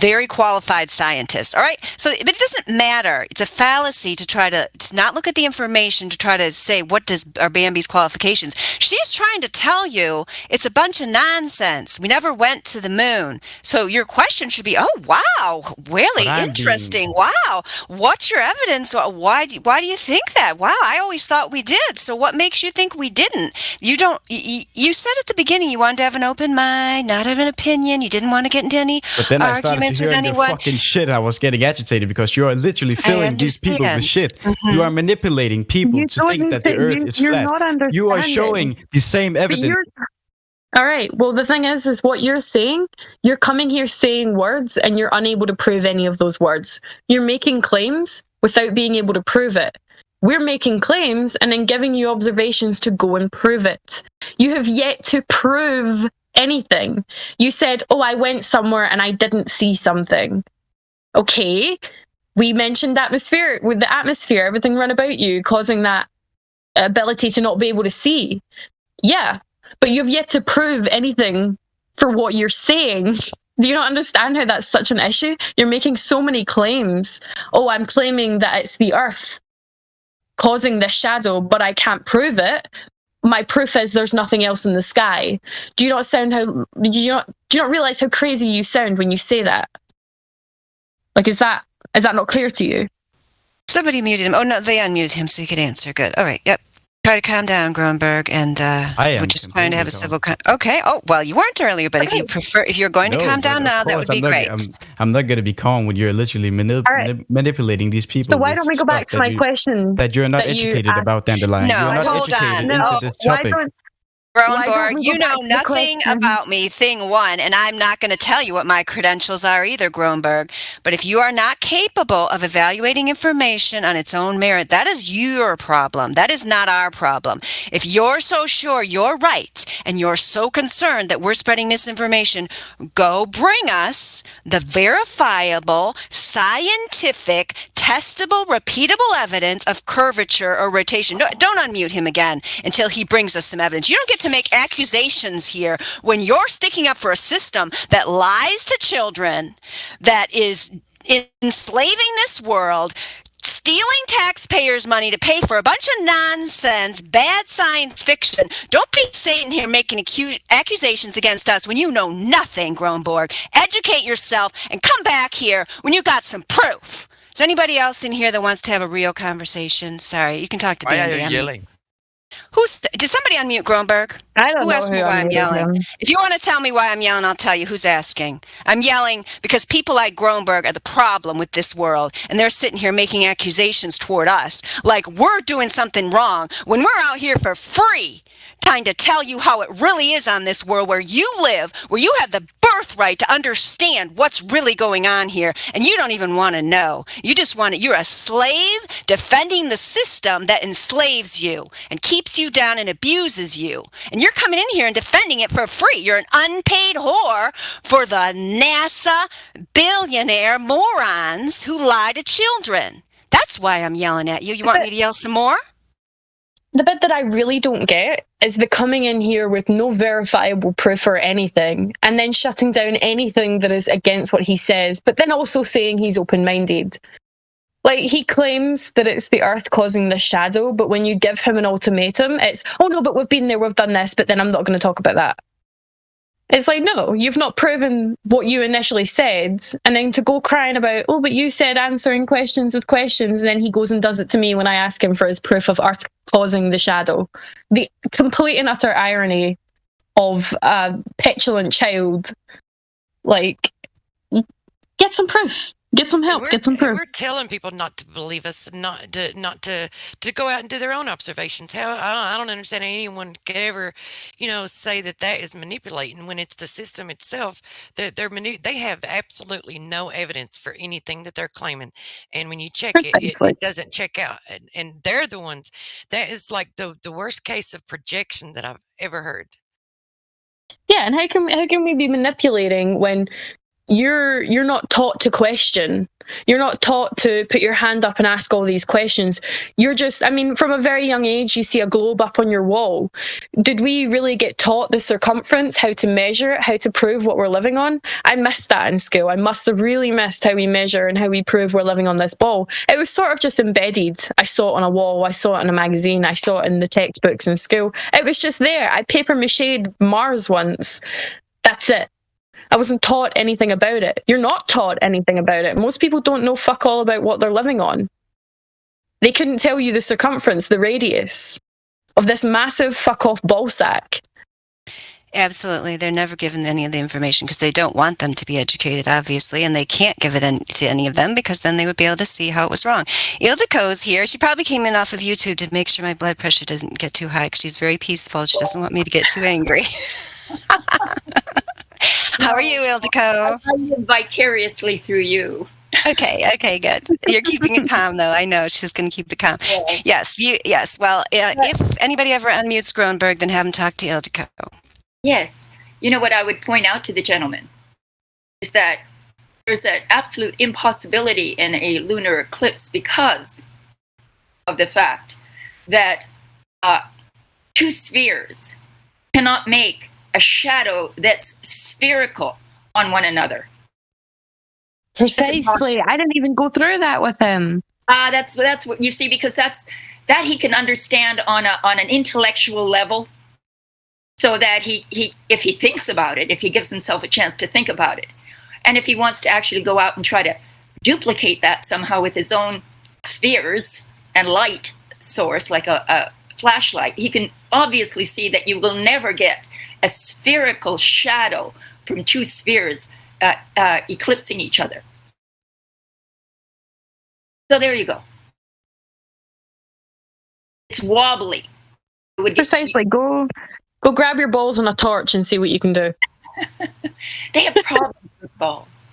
very qualified scientist. All right. So but it doesn't matter. It's a fallacy to try to not look at the information to try to say what are Bambi's qualifications. She's trying to tell you it's a bunch of nonsense. We never went to the moon. So your question should be, oh wow, really interesting. Wow. What's your evidence? Why do you think that? Wow, I always thought we did. So what makes you think we didn't? You don't you said at the beginning you wanted to have an open mind, not have an opinion. You didn't want to get into any But then I started arguments to with hear the anyone. fucking shit. I was getting agitated because you are literally filling these people with shit. Mhm. You are manipulating people You to don't think need that to- the Earth you- is you're flat. not You are understanding. showing the same But evidence. all right. Well, the thing is what you're saying, you're coming here saying words and you're unable to prove any of those words. You're making claims without being able to prove it. We're making claims and then giving you observations to go and prove it. You have yet to prove anything. You said, oh, I went somewhere and I didn't see something. Okay. We mentioned atmosphere, with the atmosphere, everything run about you, causing that ability to not be able to see. Yeah. But you've yet to prove anything for what you're saying. Do you not understand how that's such an issue? You're making so many claims. Oh, I'm claiming that it's the Earth causing this shadow, but I can't prove it. My proof is there's nothing else in the sky. Do you not realize how crazy you sound when you say that? Like, is that not clear to you? Somebody muted him. Oh no, they unmuted him so he could answer. Good. All right. Yep. Try to calm down, Groenberg, and we're just trying to have a civil. Okay. Oh well, you weren't earlier, but if you prefer, if you're going to calm down now, that would be great. I'm not going to be calm when you're literally manipulating these people. So why don't we go back to my question? That you're not educated about Dandelion. No, you're not hold educated on. into this topic. Groenberg, you know nothing about me, thing one, and I'm not going to tell you what my credentials are either, Groenberg. But if you are not capable of evaluating information on its own merit, that is your problem. That is not our problem. If you're so sure you're right, and you're so concerned that we're spreading misinformation, go bring us the verifiable, scientific, testable, repeatable evidence of curvature or rotation. Don't unmute him again until he brings us some evidence. You don't get to make accusations here when you're sticking up for a system that lies to children, that is enslaving this world, stealing taxpayers' money to pay for a bunch of nonsense, bad science fiction. Don't be sitting here making accusations against us when you know nothing, Groenberg. Educate yourself and come back here when you got some proof. Is anybody else in here that wants to have a real conversation? Sorry, you can talk to Why Bambi. are you yelling? Did somebody unmute Groenberg? I don't Who know asked me who why I'm unmuted yelling? him. If you want to tell me why I'm yelling, I'll tell you who's asking. I'm yelling because people like Groenberg are the problem with this world, and they're sitting here making accusations toward us like we're doing something wrong when we're out here for free, trying to tell you how it really is on this world where you live, where you have the birthright to understand what's really going on here, and you don't even want to know. You just want to, you're a slave defending the system that enslaves you and keeps you down and abuses you. And you're coming in here and defending it for free. You're an unpaid whore for the NASA billionaire morons who lie to children. That's why I'm yelling at you. You want me to yell some more? The bit that I really don't get is the coming in here with no verifiable proof or anything, and then shutting down anything that is against what he says, but then also saying he's open-minded. Like, he claims that it's the Earth causing the shadow, but when you give him an ultimatum, it's, oh no, but we've been there, we've done this, but then I'm not going to talk about that. It's like, no, you've not proven what you initially said. And then to go crying about, oh, but you said answering questions with questions. And then he goes and does it to me when I ask him for his proof of Earth causing the shadow. The complete and utter irony of a petulant child. Like, get some proof. Get some help. Get some proof. We're telling people not to believe us, not to go out and do their own observations. How I don't understand how anyone could ever, say that is manipulating when it's the system itself that they have absolutely no evidence for anything that they're claiming, and when you check it doesn't check out, and they're the ones that is like the worst case of projection that I've ever heard. Yeah, and how can we be manipulating when you're not taught to question? You're not taught to put your hand up and ask all these questions. You're just, from a very young age, you see a globe up on your wall. Did we really get taught the circumference, how to measure it, how to prove what we're living on? I missed that in school. I must have really missed how we measure and how we prove we're living on this ball. It was sort of just embedded. I saw it on a wall. I saw it in a magazine. I saw it in the textbooks in school. It was just there. I paper mache'd Mars once. That's it. I wasn't taught anything about it. You're not taught anything about it. Most people don't know fuck all about what they're living on. They couldn't tell you the circumference, the radius of this massive fuck off ball sack. Absolutely. They're never given any of the information because they don't want them to be educated, obviously, and they can't give it to any of them because then they would be able to see how it was wrong. Ildeco's here. She probably came in off of YouTube to make sure my blood pressure doesn't get too high because she's very peaceful. She doesn't want me to get too angry. How are you, Ildeco? I live vicariously through you. Okay, good. You're keeping it calm, though. I know she's going to keep it calm. Yeah. Yes. Well, if anybody ever unmutes Groenberg, then have him talk to Ildeco. Yes. You know what I would point out to the gentleman is that there's an absolute impossibility in a lunar eclipse because of the fact that two spheres cannot make a shadow that's spherical on one another. Precisely. I didn't even go through that with him. That's what you see, because that he can understand on an intellectual level, so that he if he thinks about it, if he gives himself a chance to think about it, and if he wants to actually go out and try to duplicate that somehow with his own spheres and light source like a flashlight, he can obviously see that you will never get a spherical shadow from two spheres eclipsing each other. So there you go. It's wobbly. Precisely. Go grab your balls and a torch and see what you can do. They have problems with balls.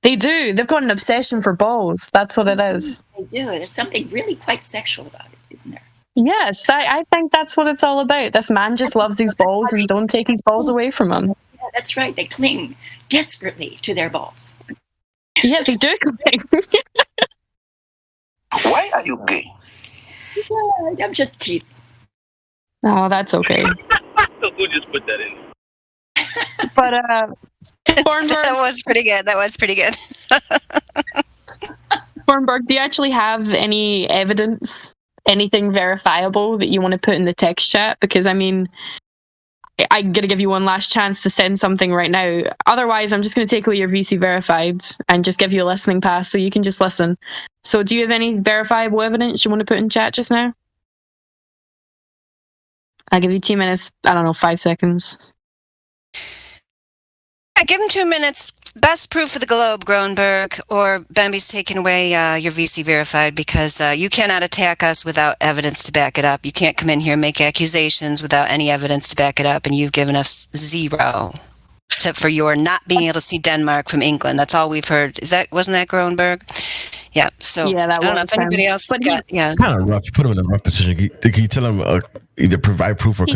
They do. They've got an obsession for balls. That's what it is. They do. There's something really quite sexual about it, isn't there? Yes, I think that's what it's all about. This man just loves these balls and don't take his balls away from him. Yeah, that's right. They cling desperately to their balls. Yeah, they do. Why are you gay? Yeah, I'm just teasing. Oh, that's okay. Who just put that in? But that was pretty good. Bornberg, do you actually have any evidence, anything verifiable that you want to put in the text chat? Because I'm going to give you one last chance to send something right now. Otherwise, I'm just going to take away your VC verified and just give you a listening pass so you can just listen. So do you have any verifiable evidence you want to put in chat just now? I'll give you 2 minutes. 5 seconds. Give him 2 minutes. Best proof of the globe, Groenberg, or Bambi's taking away your VC verified, because you cannot attack us without evidence to back it up. You can't come in here and make accusations without any evidence to back it up, and you've given us 0, except for your not being able to see Denmark from England. That's all we've heard. Wasn't that Groenberg? Yeah. So yeah, that I don't know if anybody else. Yeah. Kind of rough. You put him in a rough position. Can you tell him either provide proof or?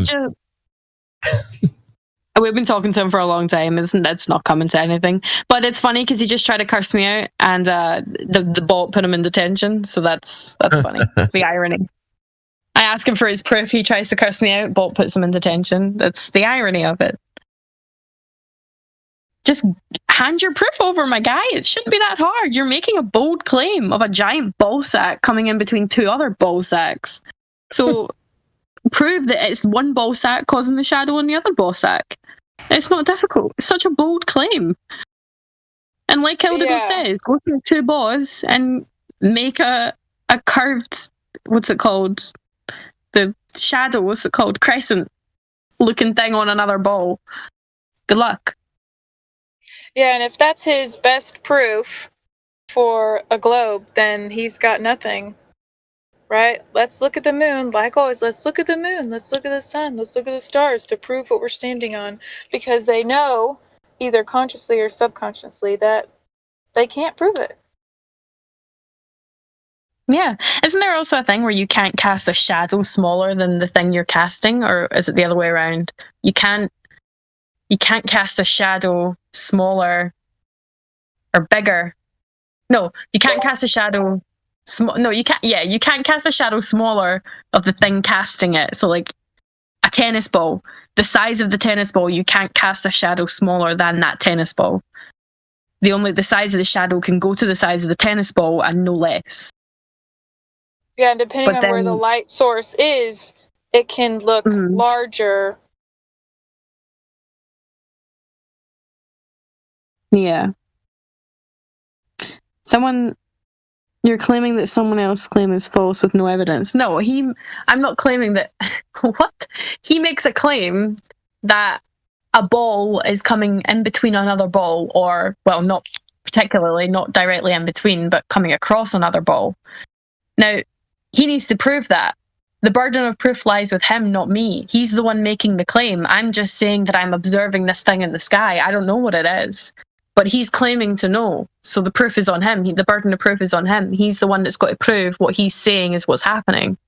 We've been talking to him for a long time. It's not coming to anything. But it's funny because he just tried to curse me out, and the bot put him in detention. So that's funny. The irony. I ask him for his proof. He tries to curse me out. Bot puts him in detention. That's the irony of it. Just hand your proof over, my guy. It shouldn't be that hard. You're making a bold claim of a giant ball sack coming in between 2 other ball sacks. So prove that it's one ball sack causing the shadow on the other ball sack. It's not difficult. It's such a bold claim. And like Eldigo says, go through 2 balls and make a curved, what's it called? The shadow, what's it called? Crescent looking thing on another ball. Good luck. Yeah, and if that's his best proof for a globe, then he's got nothing. Right? Let's look at the moon. Like always, let's look at the moon. Let's look at the sun. Let's look at the stars to prove what we're standing on. Because they know, either consciously or subconsciously, that they can't prove it. Yeah. Isn't there also a thing where you can't cast a shadow smaller than the thing you're casting? Or is it the other way around? You can't cast a shadow smaller or bigger. No, you can't cast a shadow. No, you can't. Yeah, you can't cast a shadow smaller of the thing casting it. So, like a tennis ball, the size of the tennis ball, you can't cast a shadow smaller than that tennis ball. The size of the shadow can go to the size of the tennis ball and no less. Yeah, and depending on where the light source is, it can look larger. Yeah. You're claiming that someone else's claim is false with no evidence. No, I'm not claiming that. What? He makes a claim that a ball is coming in between another ball, or, well, not particularly, not directly in between, but coming across another ball. Now, he needs to prove that. The burden of proof lies with him, not me. He's the one making the claim. I'm just saying that I'm observing this thing in the sky. I don't know what it is. But he's claiming to know, so the proof is on him. The burden of proof is on him. He's the one that's got to prove what he's saying is what's happening.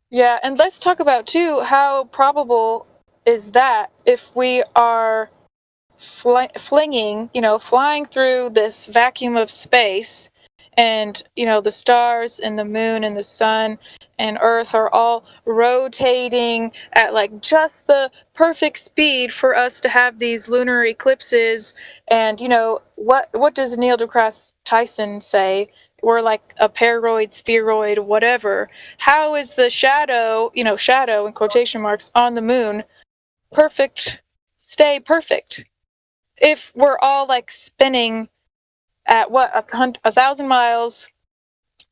Yeah, and let's talk about, too, how probable is that if we are flying through this vacuum of space, and, the stars and the moon and the sun and Earth are all rotating at like just the perfect speed for us to have these lunar eclipses. And what does Neil deGrasse Tyson say? We're like a paroid, spheroid, whatever. How is the shadow in quotation marks on the moon stay perfect if we're all like spinning at 1,000 miles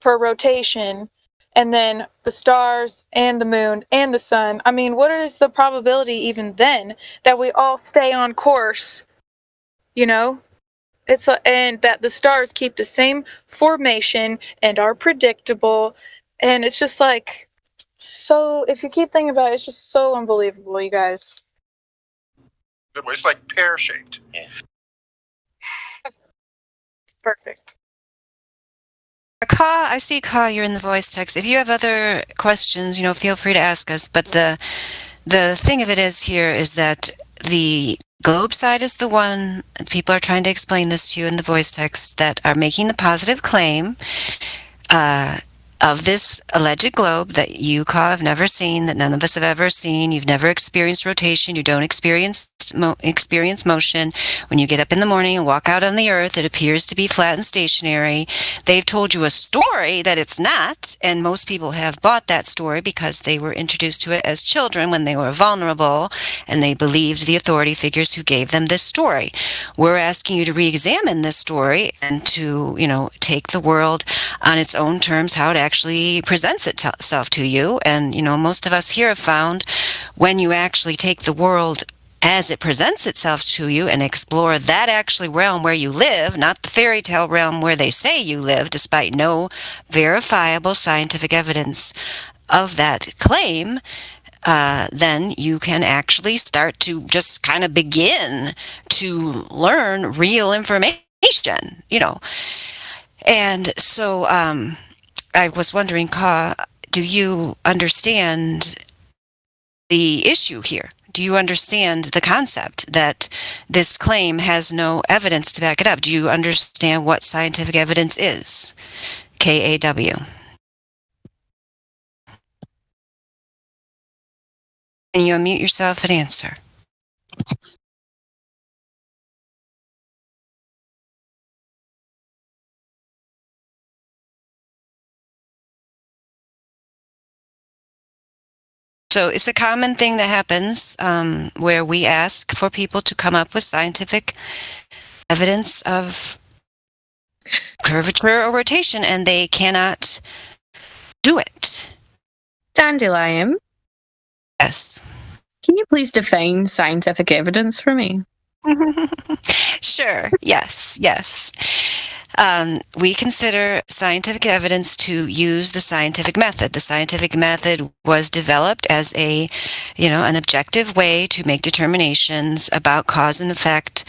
per rotation, and then the stars and the moon and the sun? I mean, what is the probability even then that we all stay on course? And that the stars keep the same formation and are predictable, and it's just like, so if you keep thinking about it, it's just so unbelievable, you guys. Good way. It's like pear-shaped. Yeah. Perfect. Ka, I see Ka, you're in the voice text. If you have other questions, feel free to ask us. But the thing of it is here is that the globe side is the one, people are trying to explain this to you in the voice text, that are making the positive claim of this alleged globe that you, Ka, have never seen, that none of us have ever seen. You've never experienced rotation. You don't experience motion. When you get up in the morning and walk out on the earth, it appears to be flat and stationary. They've told you a story that it's not, and most people have bought that story because they were introduced to it as children when they were vulnerable, and they believed the authority figures who gave them this story. We're asking you to re-examine this story and to, take the world on its own terms, how it actually presents itself to you. And, most of us here have found when you actually take the world as it presents itself to you and explore that actually realm where you live, not the fairy tale realm where they say you live, despite no verifiable scientific evidence of that claim, then you can actually start to just kind of begin to learn real information, And so I was wondering, Ka, do you understand the issue here? Do you understand the concept that this claim has no evidence to back it up? Do you understand what scientific evidence is? KAW. Can you unmute yourself and answer? So it's a common thing that happens where we ask for people to come up with scientific evidence of curvature or rotation, and they cannot do it. Dandelion. Yes. Can you please define scientific evidence for me? Sure. Yes. We consider scientific evidence to use the scientific method. The scientific method was developed as an objective way to make determinations about cause and effect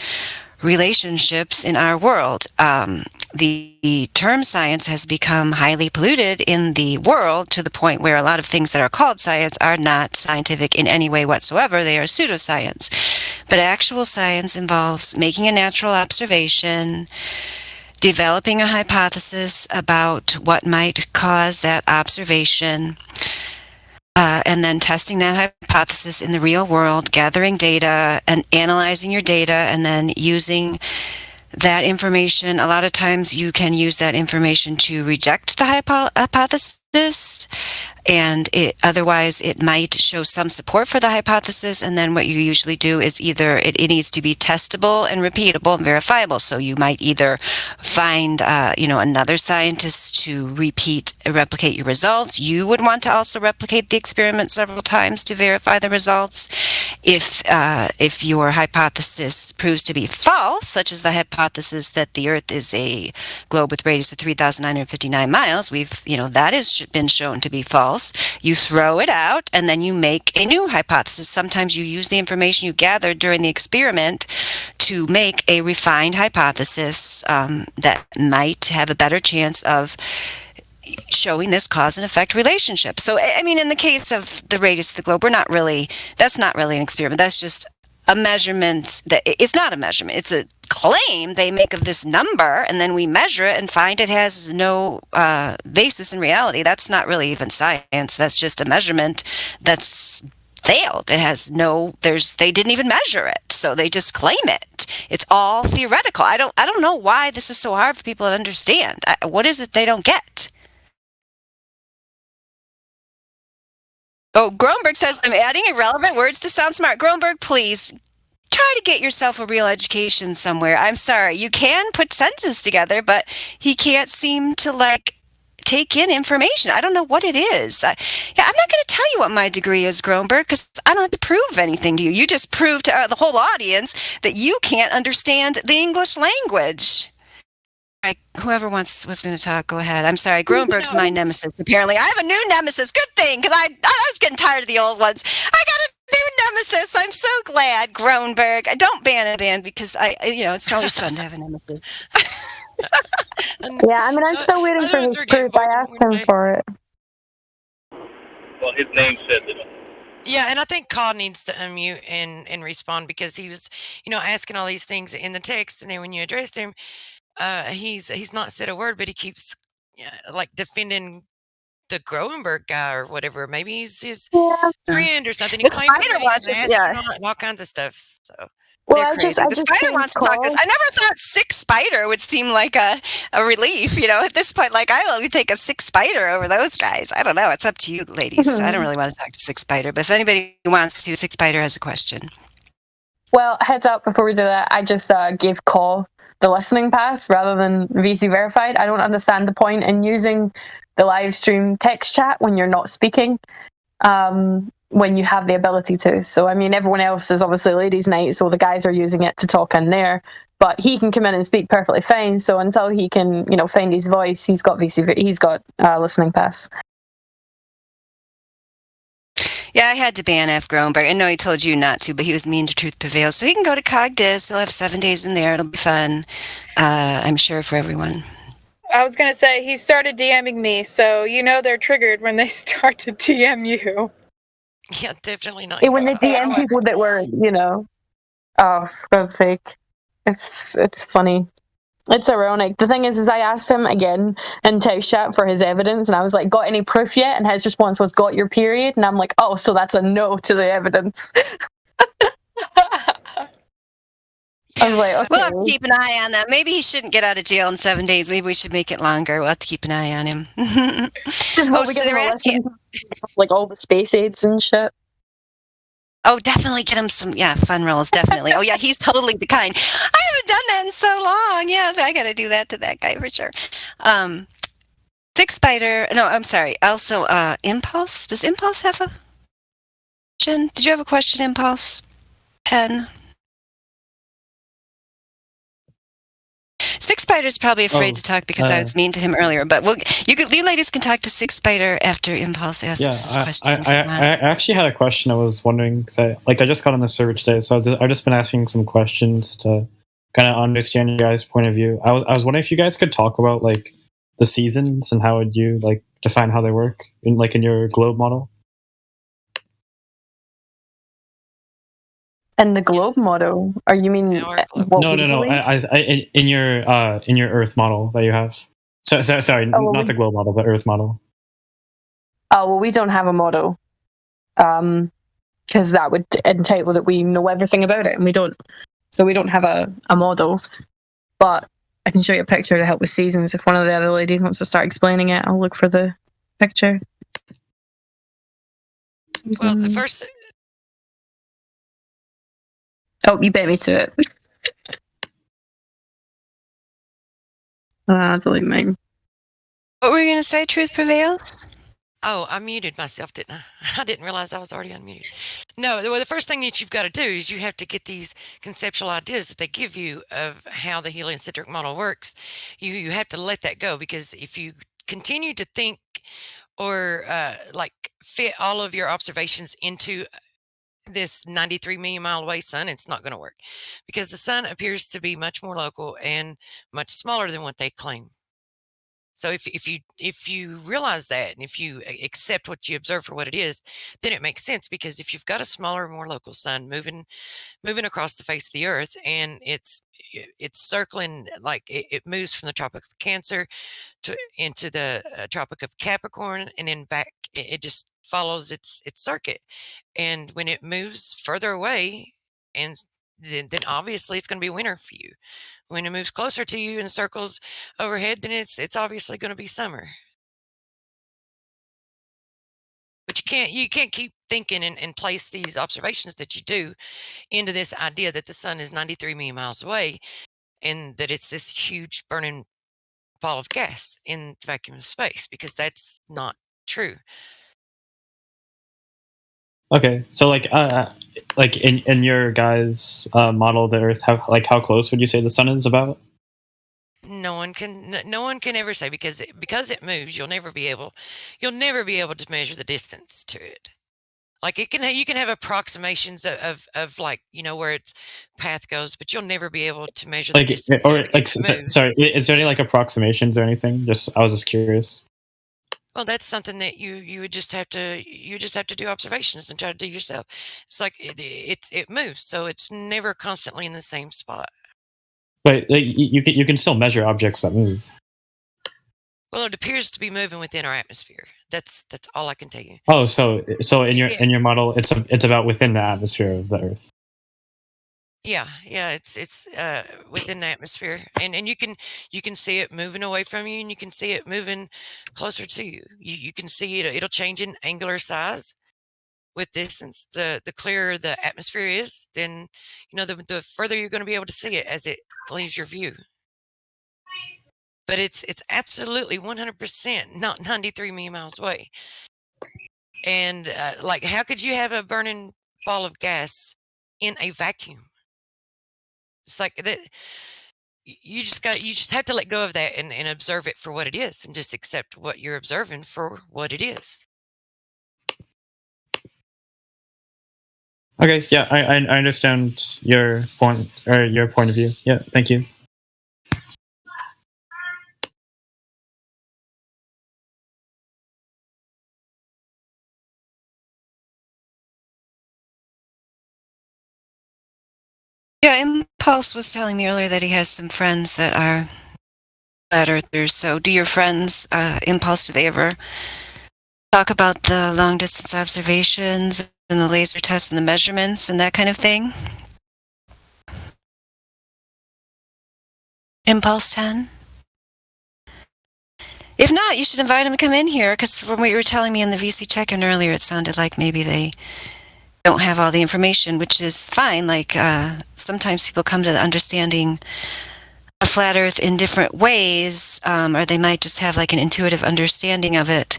relationships in our world. The term science has become highly polluted in the world to the point where a lot of things that are called science are not scientific in any way whatsoever. They are pseudoscience. But actual science involves making a natural observation, developing a hypothesis about what might cause that observation, and then testing that hypothesis in the real world, gathering data and analyzing your data, and then using that information. A lot of times you can use that information to reject the hypothesis, and otherwise it might show some support for the hypothesis. And then what you usually do is either it needs to be testable and repeatable and verifiable. So you might either find another scientist to replicate your results. You would want to also replicate the experiment several times to verify the results. If your hypothesis proves to be false, such as the hypothesis that the Earth is a globe with radius of 3,959 miles, that has been shown to be false. You throw it out, and then you make a new hypothesis. Sometimes you use the information you gathered during the experiment to make a refined hypothesis that might have a better chance of showing this cause and effect relationship. So, I mean, in the case of the radius of the globe, that's not really an experiment. That's just a measurement. It's not a measurement. It's a claim they make of this number, and then we measure it and find it has no basis in reality. That's not really even science. That's just a measurement that's failed. It has they didn't even measure it, so they just claim it. It's all theoretical. I don't know why this is so hard for people to understand. What is it they don't get? Oh, Groenberg says, I'm adding irrelevant words to sound smart. Groenberg, please try to get yourself a real education somewhere. I'm sorry. You can put sentences together, but he can't seem to take in information. I don't know what it is. I'm not going to tell you what my degree is, Groenberg, because I don't have to prove anything to you. You just proved to the whole audience that you can't understand the English language. All right, whoever was going to talk, go ahead. I'm sorry. Groenberg's my nemesis, apparently. I have a new nemesis. Good thing, because I was getting tired of the old ones. I got a new nemesis. I'm so glad, Groenberg. Don't ban a band, because it's always fun to have a nemesis. Yeah, I mean, I'm still waiting for his proof. I asked him for it. Well, his name says it. Yeah, and I think Cod needs to unmute and respond, because he was, asking all these things in the text, and then when you addressed him, he's not said a word, but he keeps defending the Groenberg guy or whatever. Maybe he's his friend or something. He claims all kinds of stuff. So well, the Spider wants to talk. I never thought Sick Spider would seem like a relief. At this point, I'll only take a Sick Spider over those guys. I don't know. It's up to you, ladies. I don't really want to talk to Sick Spider, but if anybody wants to, Sick Spider has a question. Well, heads up before we do that. I just gave Call the listening pass rather than VC verified. I don't understand the point in using the live stream text chat when you're not speaking, when you have the ability to. So, I mean, everyone else is obviously ladies' night, so the guys are using it to talk in there. But he can come in and speak perfectly fine. So until he can, find his voice, he's got listening pass. Yeah, I had to ban F. Groenberg. I know he told you not to, but he was mean to Truth Prevails. So he can go to Cogdis. He'll have 7 days in there. It'll be fun, I'm sure, for everyone. I was going to say, he started DMing me, so they're triggered when they start to DM you. Yeah, definitely not. When they DM people that were, oh, for God's sake. It's funny. It's ironic. The thing is I asked him again in text chat for his evidence, and I was like, got any proof yet? And his response was, got your period? And I'm like, oh, so that's a no to the evidence. I was like, okay. We'll have to keep an eye on that. Maybe he shouldn't get out of jail in 7 days. Maybe we should make it longer. We'll have to keep an eye on him. Oh, so they're asking. Like all the space aids and shit. Oh, definitely get him some, fun rolls, definitely. Oh, yeah, he's totally the kind. I haven't done that in so long. Yeah, I got to do that to that guy for sure. Six Spider, no, I'm sorry. Also, Impulse. Does Impulse have a question? Did you have a question, Impulse? Pen? Six Spider's probably afraid to talk because I was mean to him earlier, but you ladies can talk to Six Spider after Impulse asks this question. I actually had a question. I was wondering because I just got on the server today, so I've just been asking some questions to kind of understand your guys' point of view. I was wondering if you guys could talk about like the seasons and how would you like define how they work in your globe model. And the globe model? Or you mean No. In your Earth model that you have. Sorry, not the globe model, but Earth model. Oh well, we don't have a model, because that would entail that we know everything about it, and we don't. So we don't have a model. But I can show you a picture to help with seasons. If one of the other ladies wants to start explaining it, I'll look for the picture. Well, the first. Oh, you beat me to it. Delete mine. What were you going to say? Truth prevails? Oh, I muted myself, didn't I? I didn't realize I was already unmuted. No, the first thing that you've got to do is you have to get these conceptual ideas that they give you of how the heliocentric model works. You have to let that go, because if you continue to think or fit all of your observations into this 93 million mile away sun, it's not going to work, because the sun appears to be much more local and much smaller than what they claim. So if you realize that, and if you accept what you observe for what it is, then it makes sense, because if you've got a smaller, more local sun moving across the face of the earth, and it's circling, like it moves from the Tropic of Cancer into the Tropic of Capricorn, and then back, it just follows its circuit. And when it moves further away, and then obviously it's going to be winter for you. When it moves closer to you and circles overhead, then it's obviously going to be summer. But you can't keep thinking and place these observations that you do into this idea that the sun is 93 million miles away, and that it's this huge burning ball of gas in the vacuum of space, because that's not true. Okay, so like in your guys' model of the Earth, how close would you say the sun is about? No one can ever say, because it moves. You'll never be able to measure the distance to it. Like you can have approximations of like, where its path goes, but you'll never be able to measure the distance. Sorry, is there any like approximations or anything? I was just curious. Well, that's something that you would just have to do observations and try to do yourself. It's like it moves, so it's never constantly in the same spot. But you can still measure objects that move. Well, it appears to be moving within our atmosphere. That's all I can tell you. Oh, so in your model, it's about within the atmosphere of the Earth. Yeah, it's within the atmosphere, and you can see it moving away from you, and you can see it moving closer to you. You can see it'll change in angular size with distance. The clearer the atmosphere is, then the further you're going to be able to see it as it leaves your view. But it's absolutely 100% not 93 million miles away. And like, how could you have a burning ball of gas in a vacuum? It's like that. You just have to let go of that and observe it for what it is, and just accept what you're observing for what it is. Okay, yeah, I understand your point of view. Yeah, thank you. Yeah, Impulse was telling me earlier that he has some friends that are flat earthers. So do your friends, Impulse, do they ever talk about the long distance observations and the laser tests and the measurements and that kind of thing? Impulse 10? If not, you should invite them to come in here, because from what you were telling me in the VC check-in earlier, it sounded like maybe they don't have all the information, which is fine. Like, sometimes people come to the understanding of Flat Earth in different ways, or they might just have like an intuitive understanding of it,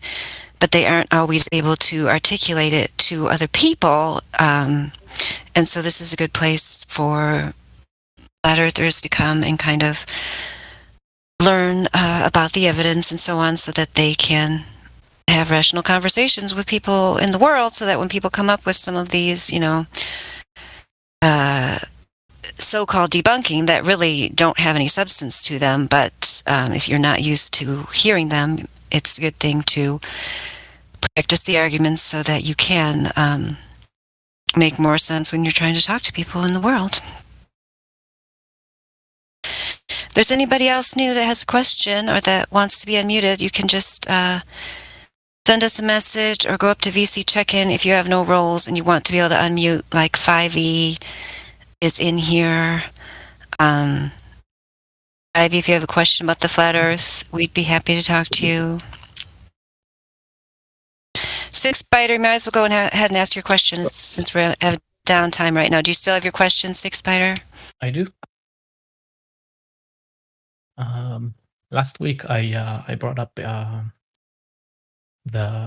but they aren't always able to articulate it to other people. And so this is a good place for Flat Earthers to come and kind of learn about the evidence and so on, so that they can have rational conversations with people in the world, so that when people come up with some of these, so-called debunking that really don't have any substance to them, but if you're not used to hearing them, it's a good thing to practice the arguments so that you can make more sense when you're trying to talk to people in the world. If there's anybody else new that has a question or that wants to be unmuted, you can just send us a message or go up to VC check-in if you have no roles and you want to be able to unmute, like 5e is in here. 5e, if you have a question about the flat earth, we'd be happy to talk to you. 6Biter, you might as well go ahead and ask your question since we're at downtime right now. Do you still have your question, 6Biter? I do. Last week I brought up the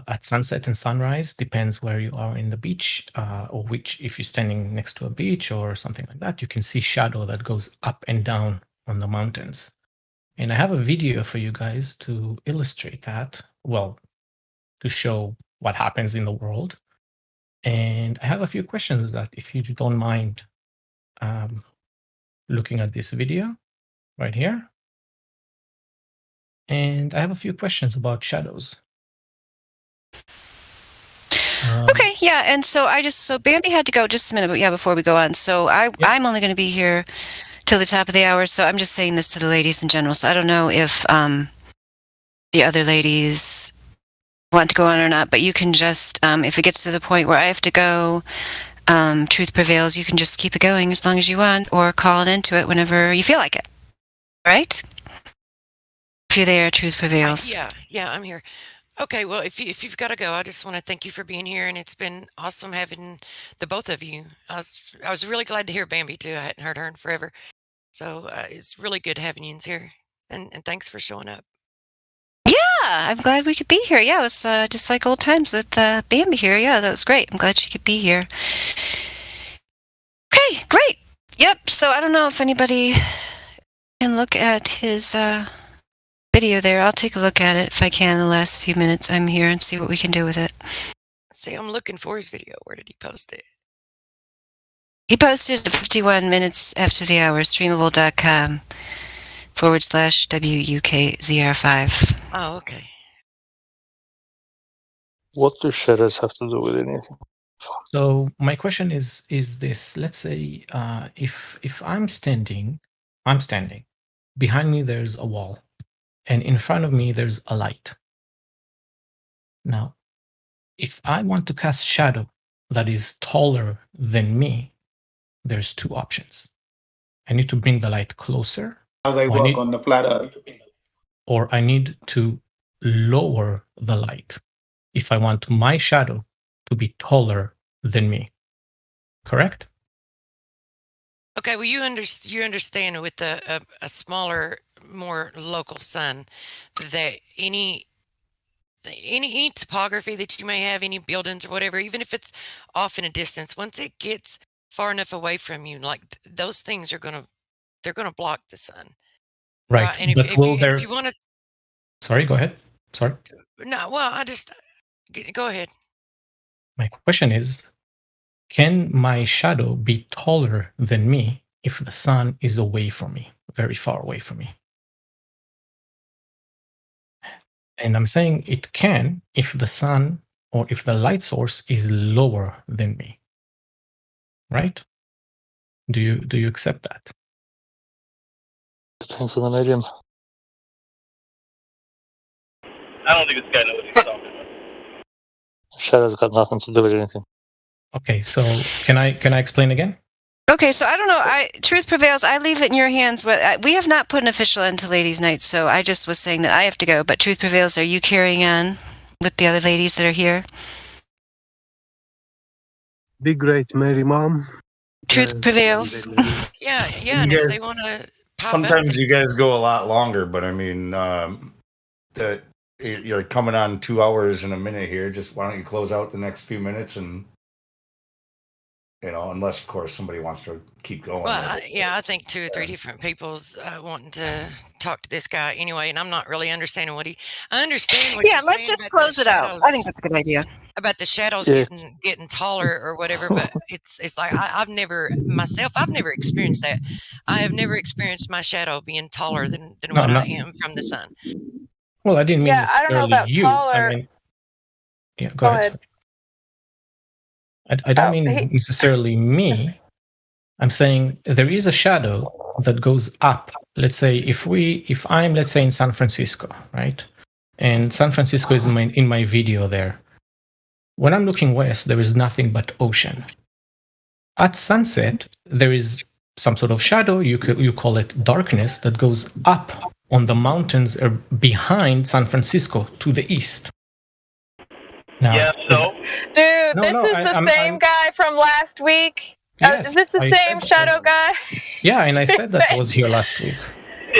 at sunset and sunrise, depends where you are in the beach, or which, if you're standing next to a beach or something like that, you can see shadow that goes up and down on the mountains. And I have a video for you guys to illustrate that, well, to show what happens in the world. And I have a few questions that, if you don't mind looking at this video right here. And I have a few questions about shadows. Okay, yeah, and so Bambi had to go just a minute, but yeah, before we go on. So I'm only going to be here till the top of the hour, so I'm just saying this to the ladies in general. So I don't know if the other ladies want to go on or not, but you can just, if it gets to the point where I have to go, truth prevails, you can just keep it going as long as you want, or call it into it whenever you feel like it. Right? If you're there, truth prevails. Yeah, I'm here. Okay, well, if you've got to go, I just want to thank you for being here, and it's been awesome having the both of you. I was really glad to hear Bambi too. I hadn't heard her in forever, so it's really good having you here. And thanks for showing up. Yeah, I'm glad we could be here. Yeah, it was just like old times with Bambi here. Yeah, that was great. I'm glad she could be here. Okay, great. Yep. So I don't know if anybody can look at his video there. I'll take a look at it if I can in the last few minutes I'm here and see what we can do with it. See, I'm looking for his video. Where did he post it? He posted it 51 minutes after the hour, streamable.com/WUKZR5. Oh, okay. What do shadows have to do with anything? So my question is this: let's say if I'm standing, behind me there's a wall, and in front of me there's a light. Now, if I want to cast shadow that is taller than me, there's two options. I need to bring the light closer. How they work on the flat earth. Or I need to lower the light if I want my shadow to be taller than me. Correct? Okay, well, you understand with a smaller, more local sun that any topography that you may have, any buildings or whatever, even if it's off in a distance, once it gets far enough away from you, like those things they're gonna block the sun. Right. And but if you want to, sorry, go ahead. Sorry. No, well, go ahead. My question is, can my shadow be taller than me if the sun is away from me, very far away from me? And I'm saying it can if the sun or if the light source is lower than me. Right? Do you accept that? Depends on the medium. I don't think this guy knows what he's talking about. Shadows got nothing to do with anything. Okay, so can I explain again? Okay, so I don't know. Truth prevails. I leave it in your hands. We have not put an official end to ladies' night, so I just was saying that I have to go. But truth prevails. Are you carrying on with the other ladies that are here? Be great, Mary Mom. Truth prevails. Yeah, You and if guys- they want to Sometimes you guys go a lot longer, but I mean, that you're coming on 2 hours and a minute here. Just why don't you close out the next few minutes and, unless of course somebody wants to keep going. Well, I think 2 or 3 different people's wanting to talk to this guy anyway, and I'm not really understanding what I understand. What Yeah, you're let's saying just about the close it out. shadows- I think that's a good idea. About the shadows Yeah. getting taller or whatever, but it's like I've never experienced that. I have never experienced my shadow being taller than No, what no. I am from the sun. Well, I didn't mean Yeah, I don't know necessarily about you. taller. I mean, yeah, Go go ahead. ahead. I don't Oh, mean he- necessarily me. I'm saying there is a shadow that goes up. Let's say if I'm let's say in San Francisco, right? And San Francisco is in my video there. When I'm looking west, there is nothing but ocean. At sunset, there is some sort of shadow. You call it darkness that goes up on the mountains behind San Francisco to the east. Now, Yeah, so Dude, No, this no, is the same guy from last week. Yes, is this the I same said shadow guy? yeah, and I said that was here last week.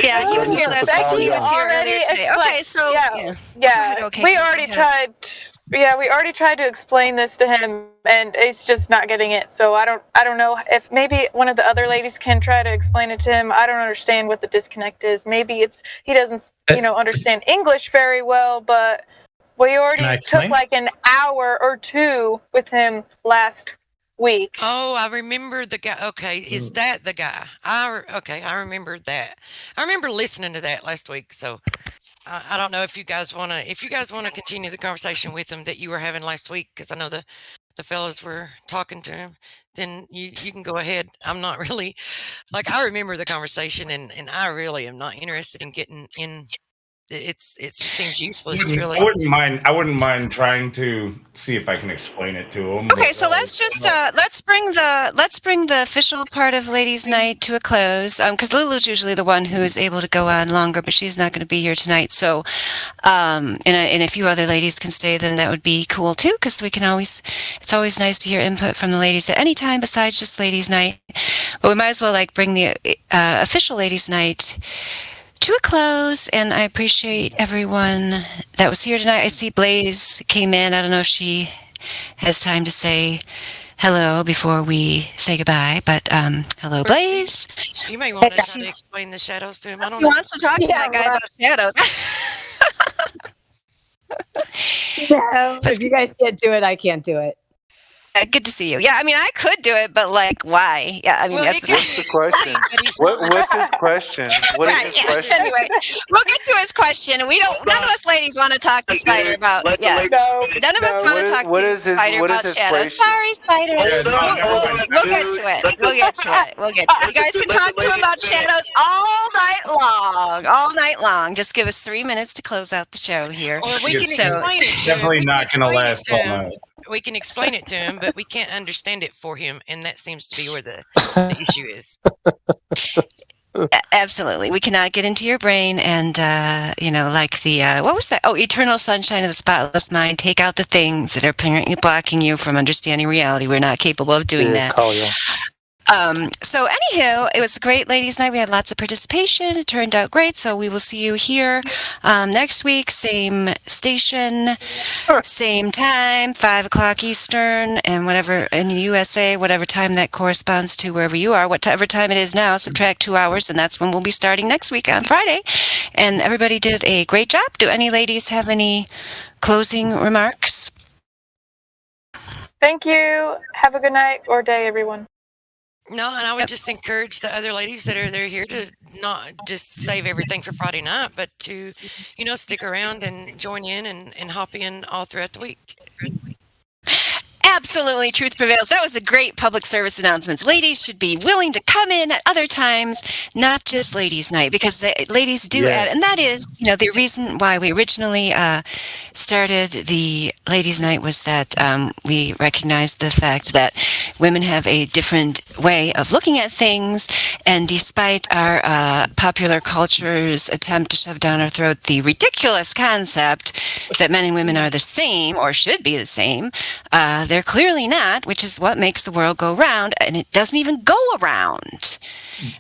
Yeah, he was here last week. He was here Already earlier today. expla- Okay, so yeah. Go ahead, okay, we go already ahead. tried to explain this to him, and he's just not getting it. So I don't know if maybe one of the other ladies can try to explain it to him. I don't understand what the disconnect is. Maybe it's he doesn't understand English very well, but we Can I already took explain? like an hour or 2 with him last week. Oh, I remember the guy. Okay, is that the guy? I remember that. I remember listening to that last week. So I don't know if you guys want to continue the conversation with him that you were having last week, because I know the fellas were talking to him. Then you can go ahead. I'm not really I remember the conversation, and I really am not interested in getting in. It just seems useless, really. I wouldn't mind trying to see if I can explain it to him. Okay, so let's just let's bring the official part of Ladies' Night to a close, because Lulu's usually the one who's able to go on longer, but she's not going to be here tonight. So, and a few other ladies can stay, then that would be cool too, because it's always nice to hear input from the ladies at any time besides just Ladies' Night. But we might as well bring the official Ladies' Night to a close, and I appreciate everyone that was here tonight. I see Blaze came in. I don't know if she has time to say hello before we say goodbye, but hello, Blaze. You may want to try to explain the shadows to him. I don't He know. wants to talk to that guy about shadows. No, if you guys can't do it, I can't do it. Good to see you. Yeah, I mean, I could do it, but why? Yeah, I mean, Well, that's What's the question? What's his question? What is his question? Anyway, we'll get to his question. None of us ladies want to talk to Spider about. Yeah, none of us want to talk to Spider about shadows. Sorry, Spider. We'll get to it. We'll get to it. You guys can talk to him about shadows all night long. Just give us 3 minutes to close out the show here. Or we can So- explain it to him. Definitely We not can going to explain it last to all him. night. We can explain it to him, but we can't understand it for him, and that seems to be where the issue is. Absolutely. We cannot get into your brain and, what was that? Oh, eternal sunshine of the spotless mind. Take out the things that are apparently blocking you from understanding reality. We're not capable of doing that. So anywho, it was a great ladies' night. We had lots of participation. It turned out great. So we will see you here next week. Same station, same time, 5 o'clock Eastern, and whatever in the USA, whatever time that corresponds to wherever you are, whatever time it is now, subtract 2 hours, and that's when we'll be starting next week on Friday. And everybody did a great job. Do any ladies have any closing remarks? Thank you. Have a good night or day, everyone. No, and I would just encourage the other ladies they're here to not just save everything for Friday night, but to, stick around and join in and hop in all throughout the week. Absolutely, truth prevails. That was a great public service announcement. Ladies should be willing to come in at other times, not just ladies' night, because the ladies do add, and that is, the reason why we originally started the ladies' night was that we recognized the fact that women have a different way of looking at things, and despite our popular culture's attempt to shove down our throat the ridiculous concept that men and women are the same or should be the same, they're clearly not, which is what makes the world go round, and it doesn't even go around.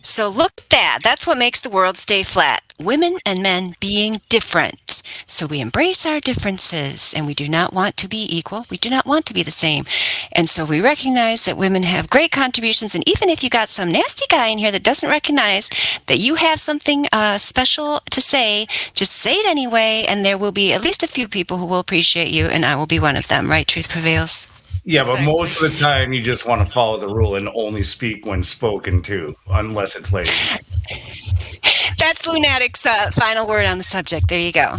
So look at that. That's what makes the world stay flat. Women and men being different. So we embrace our differences, and we do not want to be equal. We do not want to be the same. And so we recognize that women have great contributions, and even if you got some nasty guy in here that doesn't recognize that you have something special to say, just say it anyway, and there will be at least a few people who will appreciate you, and I will be one of them, right? Truth prevails. Yeah, but most of the time you just want to follow the rule and only speak when spoken to, unless it's ladies. That's Lunatic's final word on the subject. There you go.